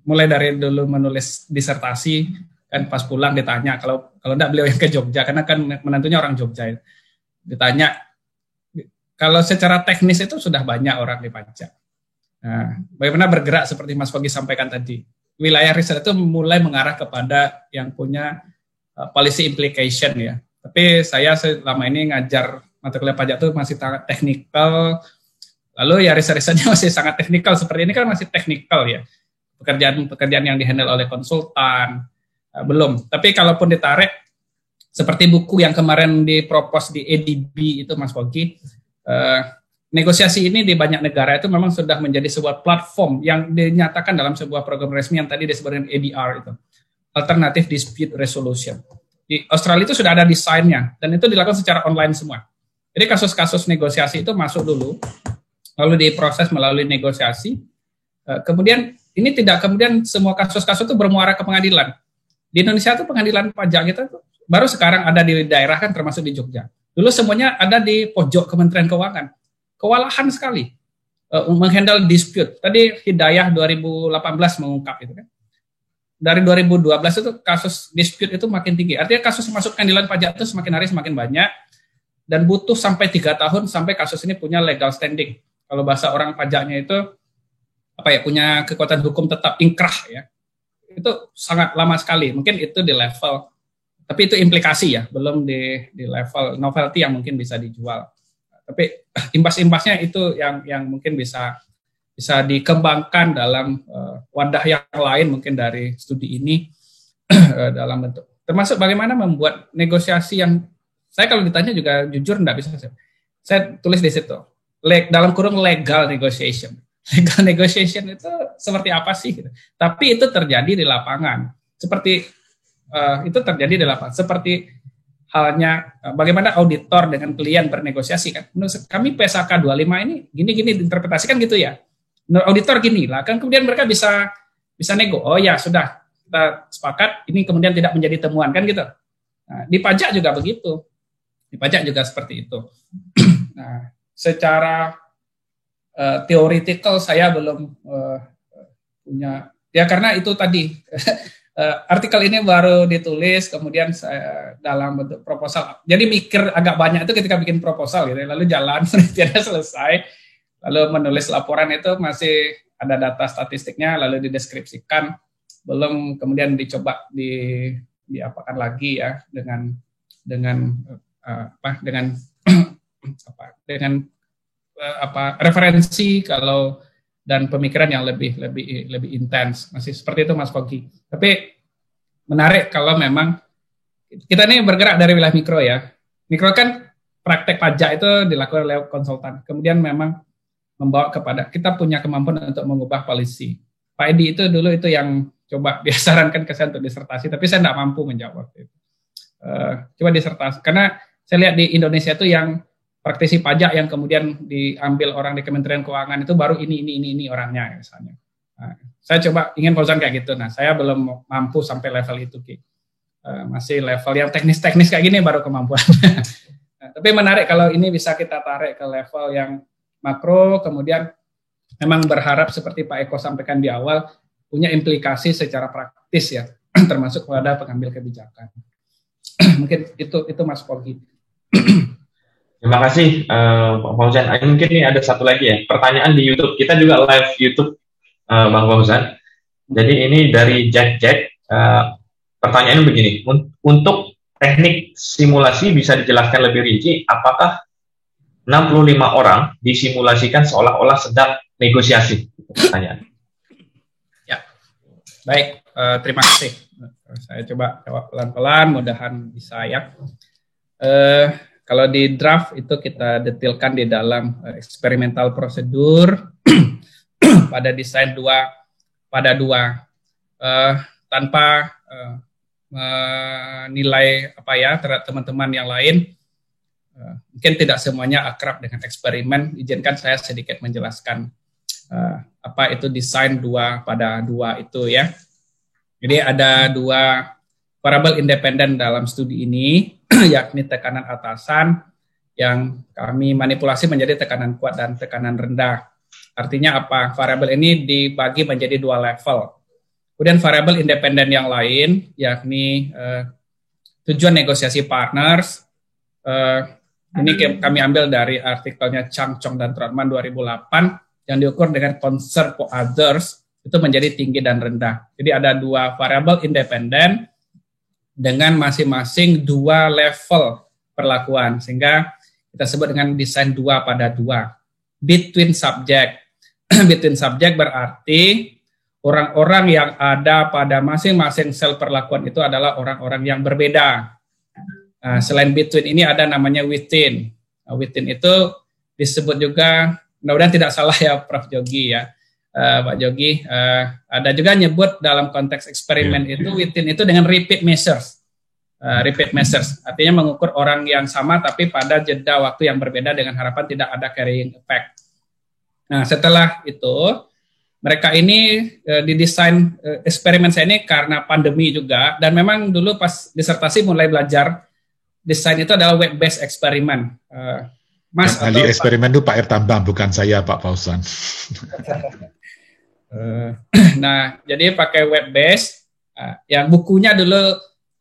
mulai dari dulu menulis disertasi, kan pas pulang ditanya, kalau enggak beliau yang ke Jogja, karena kan menantunya orang Jogja ya. Ditanya, kalau secara teknis itu sudah banyak orang di pajak. Nah, bagaimana bergerak seperti Mas Pogi sampaikan tadi. Wilayah riset itu mulai mengarah kepada yang punya policy implication ya. Tapi saya selama ini ngajar mata kuliah pajak itu masih sangat teknikal. Lalu ya riset-risetnya masih sangat teknikal. Seperti ini kan masih teknikal ya. Pekerjaan yang dihandle oleh konsultan. Belum. Tapi kalaupun ditarik, seperti buku yang kemarin dipropos di EDB itu Mas Pogi, negosiasi ini di banyak negara itu memang sudah menjadi sebuah platform yang dinyatakan dalam sebuah program resmi yang tadi disebutkan ADR itu, Alternative Dispute Resolution. Di Australia itu sudah ada desainnya dan itu dilakukan secara online semua. Jadi kasus-kasus negosiasi itu masuk dulu, lalu diproses melalui negosiasi. Kemudian ini tidak kemudian semua kasus-kasus itu bermuara ke pengadilan. Di Indonesia itu pengadilan pajak kita itu baru sekarang ada di daerah kan, termasuk di Jogja. Dulu semuanya ada di pojok Kementerian Keuangan. Kewalahan sekali menghandle dispute. Tadi Hidayah 2018 mengungkap itu kan. Dari 2012 itu kasus dispute itu makin tinggi. Artinya kasus masuk pengadilan pajak itu semakin hari semakin banyak dan butuh sampai 3 tahun sampai kasus ini punya legal standing. Kalau bahasa orang pajaknya itu punya kekuatan hukum tetap, inkrah ya. Itu sangat lama sekali. Mungkin itu di level, tapi itu implikasi ya, belum di level novelty yang mungkin bisa dijual. Tapi imbas-imbasnya itu yang mungkin bisa dikembangkan dalam wadah yang lain mungkin dari studi ini dalam bentuk. Termasuk bagaimana membuat negosiasi yang, saya kalau ditanya juga jujur enggak bisa. Saya tulis di situ, dalam kurung legal negotiation. Legal negotiation itu seperti apa sih? Tapi itu terjadi di lapangan. Itu terjadi di lapangan. Seperti halnya bagaimana auditor dengan klien bernegosiasi kan. Menurut kami PSAK 25 ini gini diinterpretasikan gitu ya. Menurut auditor gini lah, kan kemudian mereka bisa nego. Oh ya sudah, kita sepakat ini kemudian tidak menjadi temuan kan gitu. Nah, di pajak juga begitu. Di pajak juga seperti itu. Nah, secara teoretikal saya belum punya ya, karena itu tadi artikel ini baru ditulis, kemudian saya dalam bentuk proposal. Jadi mikir agak banyak itu ketika bikin proposal gitu. Lalu jalan penelitiannya selesai, lalu menulis laporan itu masih ada data statistiknya lalu dideskripsikan, belum kemudian dicoba diapakan lagi ya dengan referensi kalau dan pemikiran yang lebih intens, masih seperti itu Mas Kogi. Tapi menarik kalau memang kita ini bergerak dari wilayah mikro ya. Mikro kan praktek pajak itu dilakukan oleh konsultan. Kemudian memang membawa kepada kita punya kemampuan untuk mengubah polisi. Pak Edi itu dulu itu yang coba dia sarankan ke saya untuk disertasi, tapi saya tidak mampu menjawab itu. Coba disertasi, karena saya lihat di Indonesia itu yang praktisi pajak yang kemudian diambil orang di Kementerian Keuangan itu baru ini orangnya misalnya. Nah, saya coba ingin Fauzan kayak gitu. Nah, saya belum mampu sampai level itu, Ki. Masih level yang teknis-teknis kayak gini baru kemampuan. Nah, tapi menarik kalau ini bisa kita tarik ke level yang makro, kemudian memang berharap seperti Pak Eko sampaikan di awal punya implikasi secara praktis ya, termasuk pada pengambil kebijakan. Mungkin itu Mas Kogi. Terima kasih Pak Fauzan. Mungkin ini ada satu lagi ya, pertanyaan di YouTube. Kita juga live YouTube Bang Fauzan. Jadi ini dari Jack. Pertanyaannya begini, untuk teknik simulasi bisa dijelaskan lebih rinci, apakah 65 orang disimulasikan seolah-olah sedang negosiasi? Pertanyaan. Ya, baik, terima kasih. Saya coba jawab pelan-pelan, mudahan bisa ya. Kalau di draft itu kita detailkan di dalam eksperimental prosedur pada desain 2/2, tanpa menilai terhadap teman-teman yang lain. Mungkin tidak semuanya akrab dengan eksperimen. Izinkan saya sedikit menjelaskan apa itu desain 2/2 itu ya. Jadi ada 2 variabel independen dalam studi ini, yakni tekanan atasan yang kami manipulasi menjadi tekanan kuat dan tekanan rendah. Artinya apa? Variabel ini dibagi menjadi 2 level. Kemudian variabel independen yang lain, yakni tujuan negosiasi partners. Ini kami ambil dari artikelnya Chang, Chong, dan Trotman 2008, yang diukur dengan concern for others, itu menjadi tinggi dan rendah. Jadi ada 2 variabel independen dengan masing-masing 2 level perlakuan, sehingga kita sebut dengan desain 2/2. Between subject. Between subject berarti orang-orang yang ada pada masing-masing sel perlakuan itu adalah orang-orang yang berbeda. Nah, selain between ini ada namanya within. Nah, within itu disebut juga, mudah-mudahan tidak salah ya Prof. Jogi ya, Pak Jogi, ada juga nyebut dalam konteks eksperimen itu within itu dengan repeat measures. Repeat measures artinya mengukur orang yang sama tapi pada jeda waktu yang berbeda dengan harapan tidak ada carrying effect. Nah, setelah itu mereka ini didesain eksperimen saya ini karena pandemi juga, dan memang dulu pas disertasi mulai belajar desain itu adalah web based eksperimen. Mas ahli eksperimen itu Pak Ertambang, bukan saya Pak Fauzan. Nah, jadi pakai web based. Yang bukunya dulu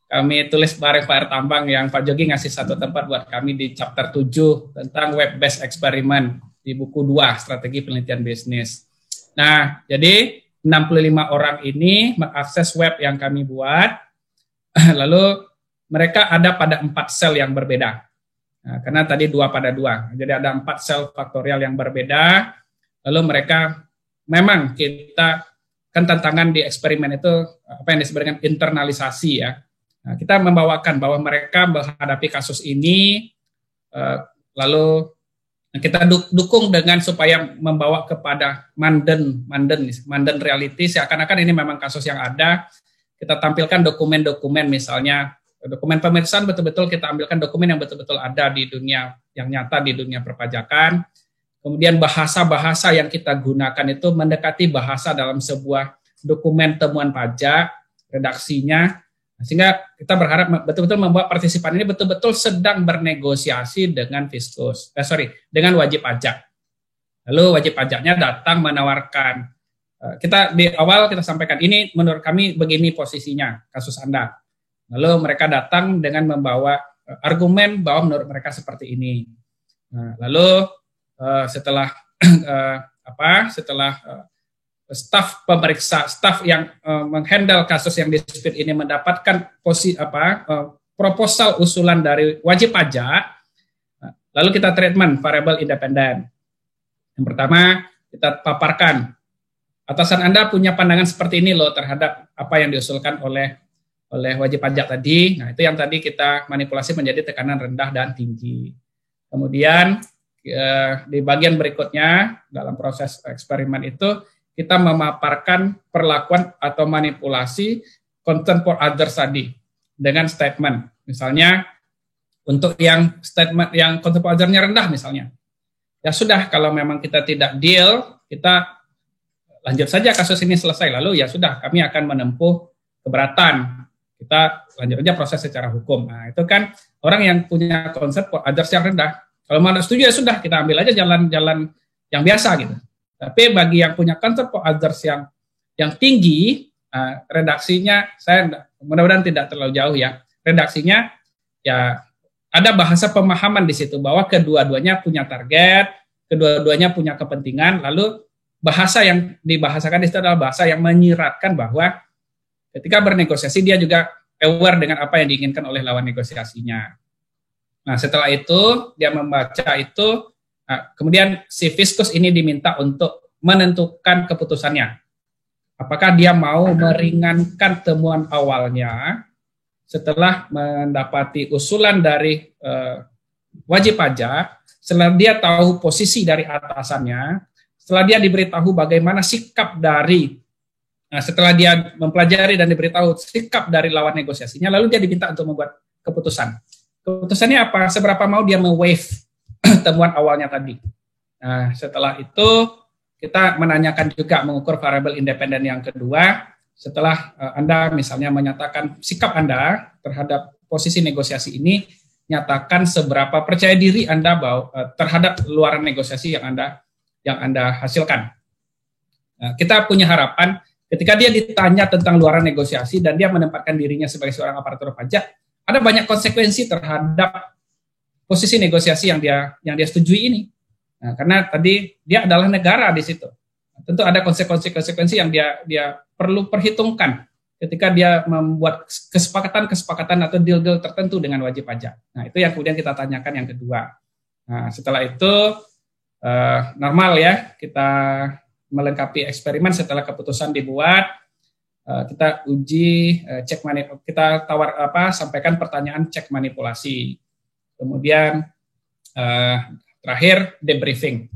kami tulis bareng Pak Ertambang, yang Pak Jogi ngasih satu tempat buat kami di chapter 7 tentang web based eksperimen di buku 2 strategi penelitian bisnis. Nah, jadi 65 orang ini mengakses web yang kami buat, lalu mereka ada pada 4 sel yang berbeda. Nah, karena tadi 2/2, jadi ada 4 sel faktorial yang berbeda, lalu mereka, memang kita, kan tantangan di eksperimen itu, apa yang disebut dengan internalisasi ya. Nah, kita membawakan bahwa mereka menghadapi kasus ini, lalu kita dukung dengan supaya membawa kepada Manden reality, seakan-akan ini memang kasus yang ada. Kita tampilkan dokumen-dokumen, misalnya dokumen pemeriksaan, betul-betul kita ambilkan dokumen yang betul-betul ada di dunia yang nyata, di dunia perpajakan. Kemudian bahasa-bahasa yang kita gunakan itu mendekati bahasa dalam sebuah dokumen temuan pajak, redaksinya, sehingga kita berharap betul-betul membuat partisipan ini betul-betul sedang bernegosiasi dengan dengan wajib pajak. Lalu wajib pajaknya datang menawarkan, kita di awal kita sampaikan ini menurut kami begini posisinya kasus Anda. Lalu mereka datang dengan membawa argumen bahwa menurut mereka seperti ini. Nah, lalu setelah staf pemeriksa, staf yang menghandle kasus yang dispute ini mendapatkan proposal usulan dari wajib pajak, lalu kita treatment variable independen. Yang pertama, kita paparkan, atasan Anda punya pandangan seperti ini loh terhadap apa yang diusulkan oleh wajib pajak tadi. Nah, itu yang tadi kita manipulasi menjadi tekanan rendah dan tinggi. Kemudian di bagian berikutnya dalam proses eksperimen itu kita memaparkan perlakuan atau manipulasi content for others tadi dengan statement. Misalnya untuk yang statement yang content for others-nya rendah misalnya. Ya sudah, kalau memang kita tidak deal, kita lanjut saja kasus ini selesai. Lalu ya sudah, kami akan menempuh keberatan. Kita lanjut aja proses secara hukum. Nah, itu kan orang yang punya konsep for others yang rendah. Kalau mana setuju ya sudah, kita ambil aja jalan-jalan yang biasa gitu. Tapi bagi yang punya konsep for others yang tinggi, redaksinya saya mudah-mudahan tidak terlalu jauh ya. Redaksinya ya ada bahasa pemahaman di situ bahwa kedua-duanya punya target, kedua-duanya punya kepentingan, lalu bahasa yang dibahasakan di situ adalah bahasa yang menyiratkan bahwa ketika bernegosiasi dia juga aware dengan apa yang diinginkan oleh lawan negosiasinya. Nah, setelah itu dia membaca itu, kemudian si fiskus ini diminta untuk menentukan keputusannya. Apakah dia mau meringankan temuan awalnya setelah mendapati usulan dari wajib pajak, setelah dia tahu posisi dari atasannya, setelah dia diberitahu bagaimana sikap dari, setelah dia mempelajari dan diberitahu sikap dari lawan negosiasinya, lalu dia diminta untuk membuat keputusan. Keputusannya apa? Seberapa mau dia me-waive temuan awalnya tadi. Nah, setelah itu kita menanyakan juga mengukur variabel independen yang kedua. Setelah Anda misalnya menyatakan sikap Anda terhadap posisi negosiasi ini, nyatakan seberapa percaya diri Anda terhadap luaran negosiasi yang Anda hasilkan. Nah, kita punya harapan ketika dia ditanya tentang luaran negosiasi dan dia menempatkan dirinya sebagai seorang aparatur pajak, ada banyak konsekuensi terhadap posisi negosiasi yang dia setujui ini. Nah, karena tadi dia adalah negara di situ. Tentu ada konsekuensi yang dia perlu perhitungkan ketika dia membuat kesepakatan atau deal-deal tertentu dengan wajib pajak. Nah, itu yang kemudian kita tanyakan yang kedua. Nah, setelah itu normal ya, kita melengkapi eksperimen setelah keputusan dibuat. Kita uji kita sampaikan pertanyaan cek manipulasi. Kemudian terakhir debriefing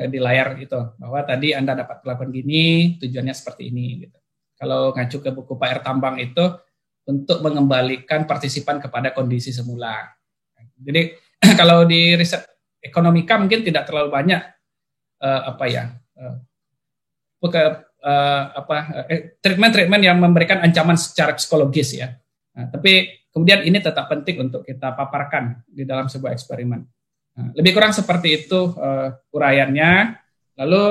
di layar itu bahwa tadi Anda dapat melakukan gini, tujuannya seperti ini gitu. Kalau ngacu ke buku Pak R. Tambang itu untuk mengembalikan partisipan kepada kondisi semula. Jadi kalau di riset ekonomika mungkin tidak terlalu banyak treatment yang memberikan ancaman secara psikologis ya. Nah, tapi kemudian ini tetap penting untuk kita paparkan di dalam sebuah eksperimen. Nah, lebih kurang seperti itu uraiannya. Lalu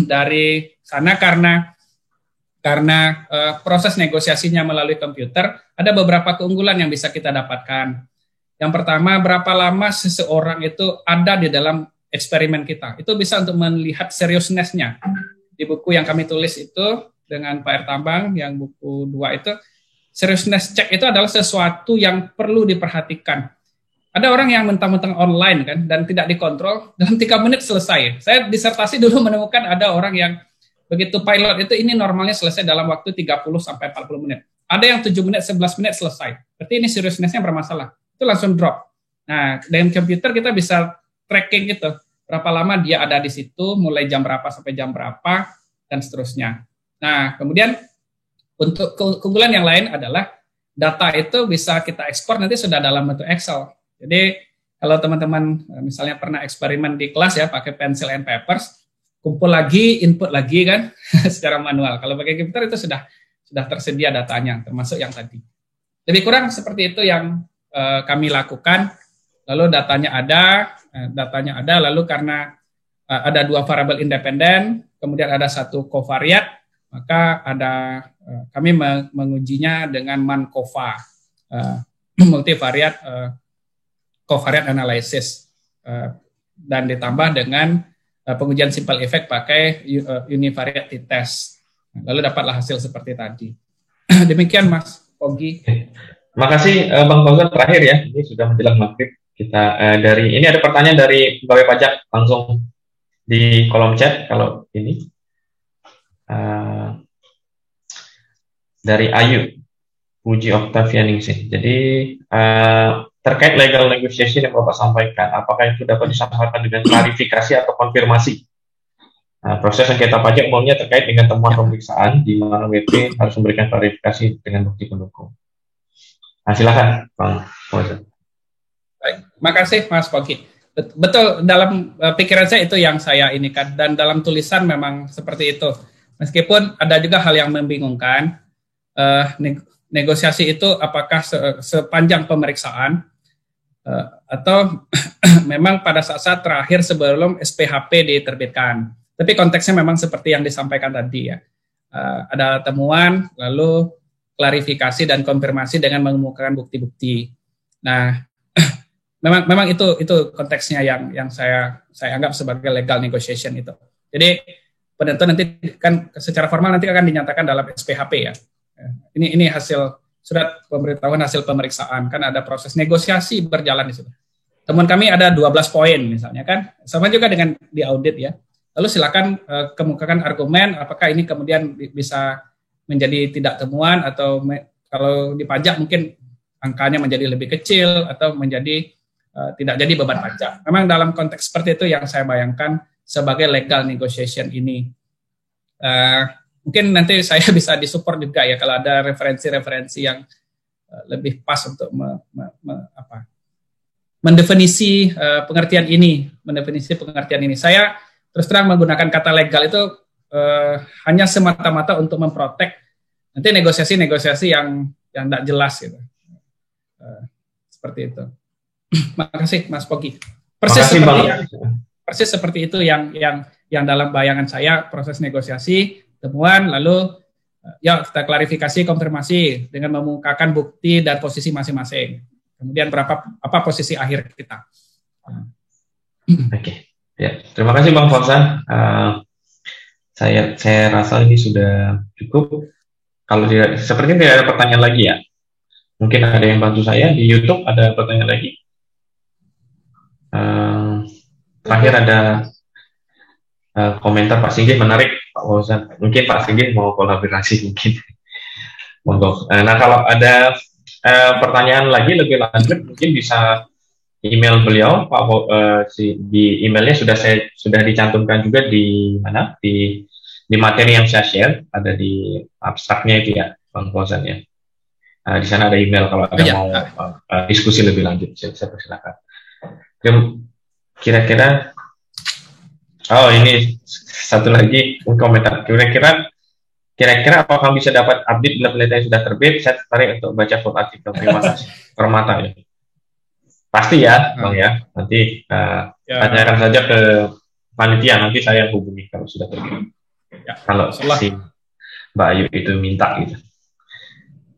dari sana karena proses negosiasinya melalui komputer, ada beberapa keunggulan yang bisa kita dapatkan. Yang pertama, berapa lama seseorang itu ada di dalam eksperimen kita. Itu bisa untuk melihat seriousness-nya. Di buku yang kami tulis itu dengan Pak R. Tambang, yang buku 2 itu, seriousness check itu adalah sesuatu yang perlu diperhatikan. Ada orang yang mentang-mentang online kan dan tidak dikontrol, dalam 3 menit selesai. Saya disertasi dulu menemukan ada orang yang begitu pilot itu ini normalnya selesai dalam waktu 30 sampai 40 menit. Ada yang 7 menit, 11 menit selesai. Berarti ini seriousness-nya bermasalah. Itu langsung drop. Nah, dengan komputer kita bisa tracking itu. Berapa lama dia ada di situ, mulai jam berapa sampai jam berapa, dan seterusnya. Nah, kemudian untuk keunggulan yang lain adalah data itu bisa kita ekspor nanti sudah dalam bentuk Excel. Jadi kalau teman-teman misalnya pernah eksperimen di kelas ya pakai pencil and papers, kumpul lagi, input lagi kan secara manual. Kalau pakai komputer itu sudah tersedia datanya, termasuk yang tadi. Lebih kurang seperti itu yang kami lakukan. Lalu datanya ada, lalu karena ada 2 variabel independen, kemudian ada 1 covariat, maka kami mengujinya dengan MANCOVA, multivariate covariate analysis, dan ditambah dengan pengujian simple effect pakai univariate test. Lalu dapatlah hasil seperti tadi. Demikian Mas Pogi. Makasih Bang Fauzan, terakhir ya, ini sudah menjelang maghrib. Kita ini ada pertanyaan dari pegawai pajak langsung di kolom chat kalau ini dari Ayu Puji Oktavianingsih. Jadi terkait legal negotiation yang Bapak sampaikan, apakah itu dapat disampaikan dengan klarifikasi atau konfirmasi? Proses sengketa pajak umumnya terkait dengan temuan pemeriksaan di mana WP harus memberikan klarifikasi dengan bukti pendukung. Silakan Bang Fauzan. Baik, makasih Mas Pogi. Betul, dalam pikiran saya itu yang saya ini kan, dan dalam tulisan memang seperti itu. Meskipun ada juga hal yang membingungkan, negosiasi itu apakah sepanjang pemeriksaan atau memang pada saat terakhir sebelum SPHP diterbitkan. Tapi konteksnya memang seperti yang disampaikan tadi ya. Ada temuan, lalu klarifikasi dan konfirmasi dengan mengemukakan bukti-bukti. Nah, memang itu konteksnya yang saya anggap sebagai legal negotiation itu. Jadi penentu nanti kan secara formal nanti akan dinyatakan dalam SPHP ya. Ini hasil surat pemberitahuan hasil pemeriksaan, kan ada proses negosiasi berjalan di situ. Temuan kami ada 12 poin misalnya kan, sama juga dengan di audit ya. Lalu silakan kemukakan argumen apakah ini kemudian bisa menjadi tidak temuan atau kalau di pajak mungkin angkanya menjadi lebih kecil atau menjadi tidak jadi beban pajak. Memang dalam konteks seperti itu yang saya bayangkan sebagai legal negotiation ini. Mungkin nanti saya bisa disupport juga ya kalau ada referensi-referensi yang lebih pas untuk mendefinisi pengertian ini. Saya terus terang menggunakan kata legal itu hanya semata-mata untuk memprotek nanti negosiasi-negosiasi yang tidak jelas gitu. Seperti itu. Makasih Mas Pogi. Persis seperti itu yang dalam bayangan saya proses negosiasi, temuan, lalu ya kita klarifikasi, konfirmasi dengan memukakan bukti dan posisi masing-masing. Kemudian apa posisi akhir kita. Oke. Ya, terima kasih Bang Fauzan. Saya rasa ini sudah cukup. Kalau sepertinya tidak ada pertanyaan lagi ya. Mungkin ada yang bantu saya di YouTube, ada pertanyaan lagi. Terakhir ada komentar Pak Singgih menarik Pak Fauzan. Mungkin Pak Singgih mau kolaborasi mungkin. Monggo. Nah kalau ada pertanyaan lagi lebih lanjut mungkin bisa email beliau Pak di emailnya sudah dicantumkan juga di mana di materi yang saya share, ada di abstraknya itu ya Bang Fauzan ya. Di sana ada email kalau ada mau diskusi lebih lanjut, saya persilakan. Kira-kira ini satu lagi komentar. Kira-kira apakah bisa dapat update bila penelitian sudah terbit? Saya tertarik untuk baca full artikel. Terima kasih. Permata ya. Pasti ya, Bang ya. Nanti tanyakan saja ke panitia. Nanti saya hubungi kalau sudah terbit. Ya, kalau si Mbak Ayu itu minta gitu.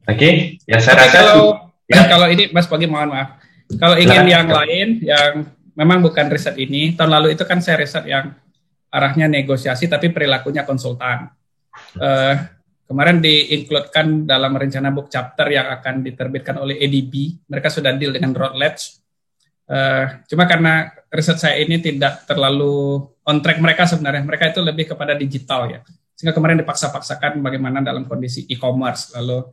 Oke, ya saya rasa kalau ini Mas Pogi mohon maaf. Kalau ingin yang lain yang memang bukan riset ini, tahun lalu itu kan saya riset yang arahnya negosiasi tapi perilakunya konsultan. Kemarin di-includekan dalam rencana book chapter yang akan diterbitkan oleh ADB. Mereka sudah deal dengan Routledge. Cuma karena riset saya ini tidak terlalu on track mereka sebenarnya. Mereka itu lebih kepada digital ya. Sehingga kemarin dipaksa-paksakan bagaimana dalam kondisi e-commerce. Lalu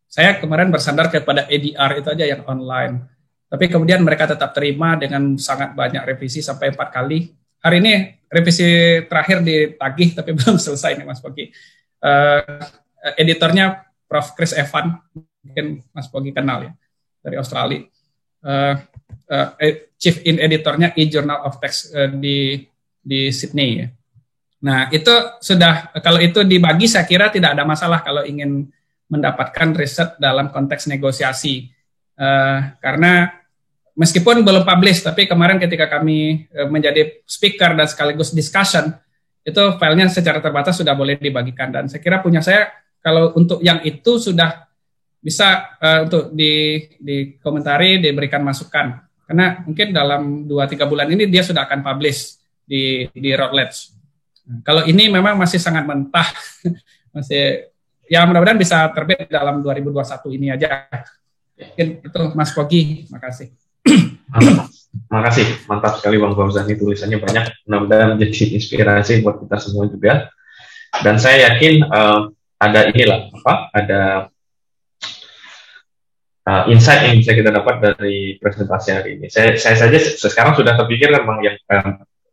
saya kemarin bersandar kepada ADR itu aja yang online. Tapi kemudian mereka tetap terima dengan sangat banyak revisi sampai 4 kali. Hari ini revisi terakhir ditagih tapi belum selesai nih Mas Pogi. Editornya Prof. Chris Evan, mungkin Mas Pogi kenal ya, dari Australia. Chief in editornya e-Journal of Tax di Sydney ya. Nah itu sudah, kalau itu dibagi saya kira tidak ada masalah kalau ingin mendapatkan riset dalam konteks negosiasi. Karena meskipun belum publish, tapi kemarin ketika kami menjadi speaker dan sekaligus discussion, itu filenya secara terbatas sudah boleh dibagikan. Dan saya kira punya saya, kalau untuk yang itu sudah bisa untuk dikomentari, diberikan masukan. Karena mungkin dalam 2-3 bulan ini dia sudah akan publish di Routledge. Kalau ini memang masih sangat mentah, masih ya mudah-mudahan bisa terbit dalam 2021 ini aja. Mungkin itu Mas Pogi, makasih. Makasih, mantap sekali Bang Fauzan, ini tulisannya banyak, mudah-mudahan menjadi inspirasi buat kita semua juga. Dan saya yakin ada insight yang bisa kita dapat dari presentasi hari ini. Saya saja sekarang sudah terpikir kan Bang, yang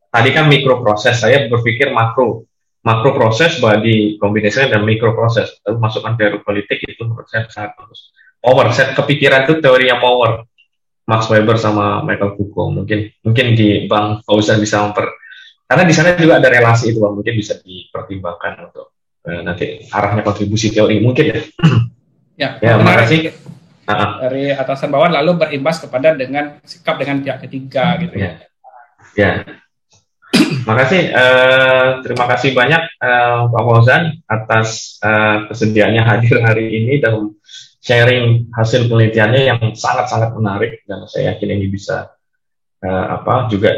tadi kan mikroproses, saya berpikir makro proses di kombinasinya dan mikroproses, lalu masukkan teori politik, itu menurut saya sangat bagus. Power, saya kepikiran itu teorinya power, Max Weber sama Michael Foucault. Mungkin di Bang Fauzan bisa karena di sana juga ada relasi itu Bang, mungkin bisa dipertimbangkan untuk nanti arahnya kontribusi teori mungkin ya. Ya, makasih. Dari atasan bawah lalu berimbas kepada dengan sikap dengan pihak ketiga gitu ya. Ya. Makasih, terima kasih banyak Pak Fauzan atas kesediaannya hadir hari ini dan sharing hasil penelitiannya yang sangat-sangat menarik, dan saya yakin ini bisa juga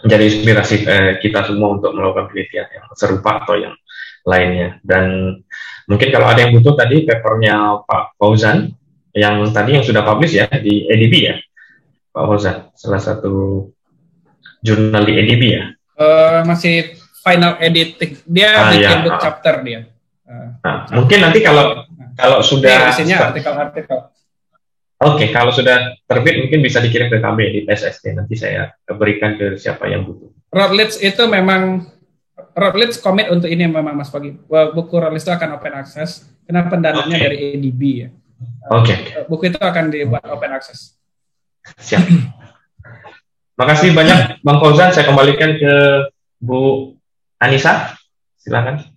menjadi inspirasi kita semua untuk melakukan penelitian yang serupa atau yang lainnya. Dan mungkin kalau ada yang butuh tadi papernya Pak Fauzan yang tadi yang sudah publish ya di EDB ya, Pak Fauzan, salah satu jurnal di EDB ya. Masih final editing, dia bikin book chapter dia. Mungkin nanti kalau sudah artikel. Oke, kalau sudah terbit mungkin bisa dikirim ke kami di SST, nanti saya berikan ke siapa yang butuh. Routledge itu memang Routledge komit untuk ini memang Mas Pagi. Buku Routledge itu akan open access karena pendanaannya dari EDB ya. Buku itu akan dibuat open access. Siap. Makasih banyak Bang Fauzan, saya kembalikan ke Bu Anissa. Silakan.